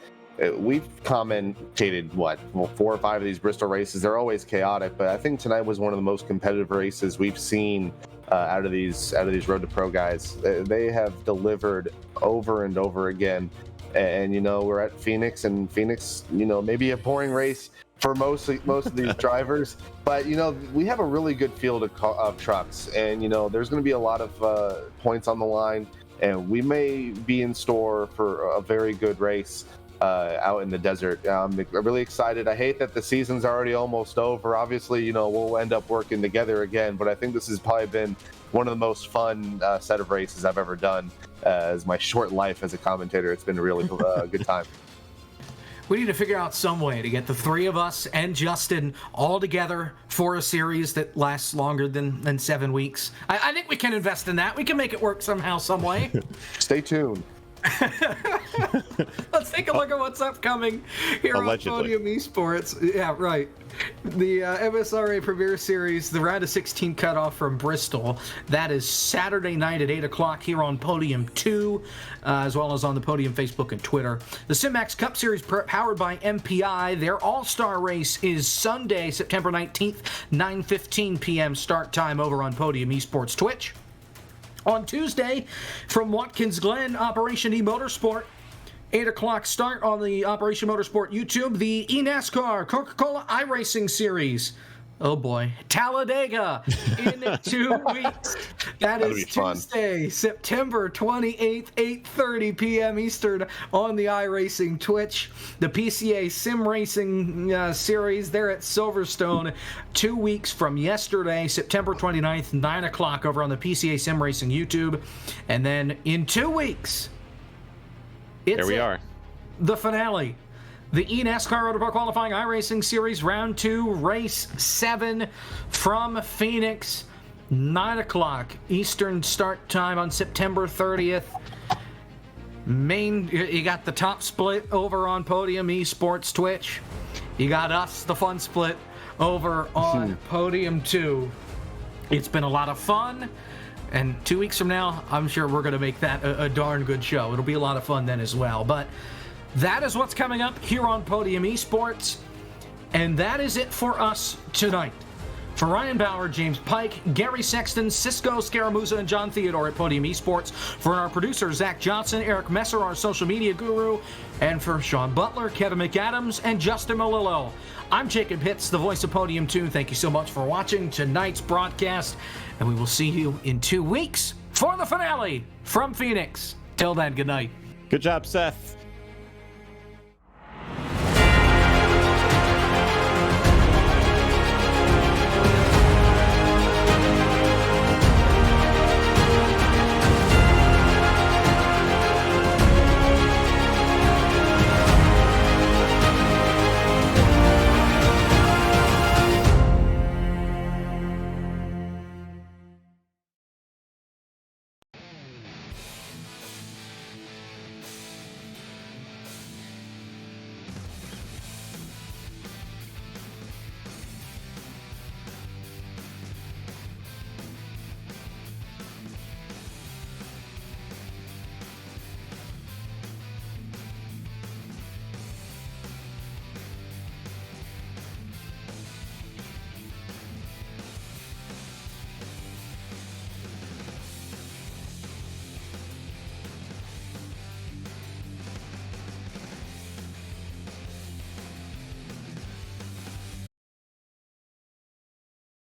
We've commentated 4 or 5 of these Bristol races. They're always chaotic, but I think tonight was one of the most competitive races we've seen out of these Road to Pro guys. They have delivered over and over again. And we're at Phoenix, and Phoenix, maybe a boring race for most of these drivers, but we have a really good field of trucks, and there's going to be a lot of points on the line, and we may be in store for a very good race out in the desert. I'm really excited. I hate that the season's already almost over. Obviously, we'll end up working together again, but I think this has probably been one of the most fun set of races I've ever done. As my short life as a commentator, it's been a really good time. We need to figure out some way to get the 3 of us and Justin all together for a series that lasts longer than 7 weeks. I think we can invest in that. We can make it work somehow, some way. Stay tuned. Let's take a look at what's upcoming here Allegedly. on Podium Esports. Yeah, right. The MSRA Premier Series, the round of 16 cutoff from Bristol. That is Saturday night at 8 o'clock here on Podium 2, as well as on the Podium Facebook and Twitter. The SimMax Cup Series powered by MPI. Their All-Star race is Sunday, September 19th, 9:15 p.m. start time over on Podium Esports Twitch. On Tuesday, from Watkins Glen, Operation eMotorsport, 8 o'clock start on the Operation Motorsport YouTube, the eNASCAR Coca-Cola iRacing Series. Oh boy, Talladega in 2 weeks. That is Tuesday, September 28th, 8:30 p.m. Eastern on the iRacing Twitch. The PCA Sim Racing Series, they're at Silverstone 2 weeks from yesterday, September 29th, 9 o'clock over on the PCA Sim Racing YouTube. And then in 2 weeks, There we are. The finale. The eNASCAR Road to Pro Qualifying iRacing Series Round 2, Race 7 from Phoenix, 9 o'clock Eastern start time on September 30th. You got the top split over on Podium Esports Twitch. You got us, the fun split, over on Podium 2. It's been a lot of fun. And 2 weeks from now, I'm sure we're going to make that a darn good show. It'll be a lot of fun then as well. But that is what's coming up here on Podium Esports. And that is it for us tonight. For Ryan Bauer, James Pike, Gary Sexton, Cisco Scaramuza, and John Theodore at Podium Esports. For our producer, Zach Johnson, Eric Messer, our social media guru. And for Sean Butler, Kevin McAdams, and Justin Malillo. I'm Jacob Hitz, the voice of Podium 2. Thank you so much for watching tonight's broadcast. And we will see you in 2 weeks for the finale from Phoenix. Till then, good night. Good job, Seth.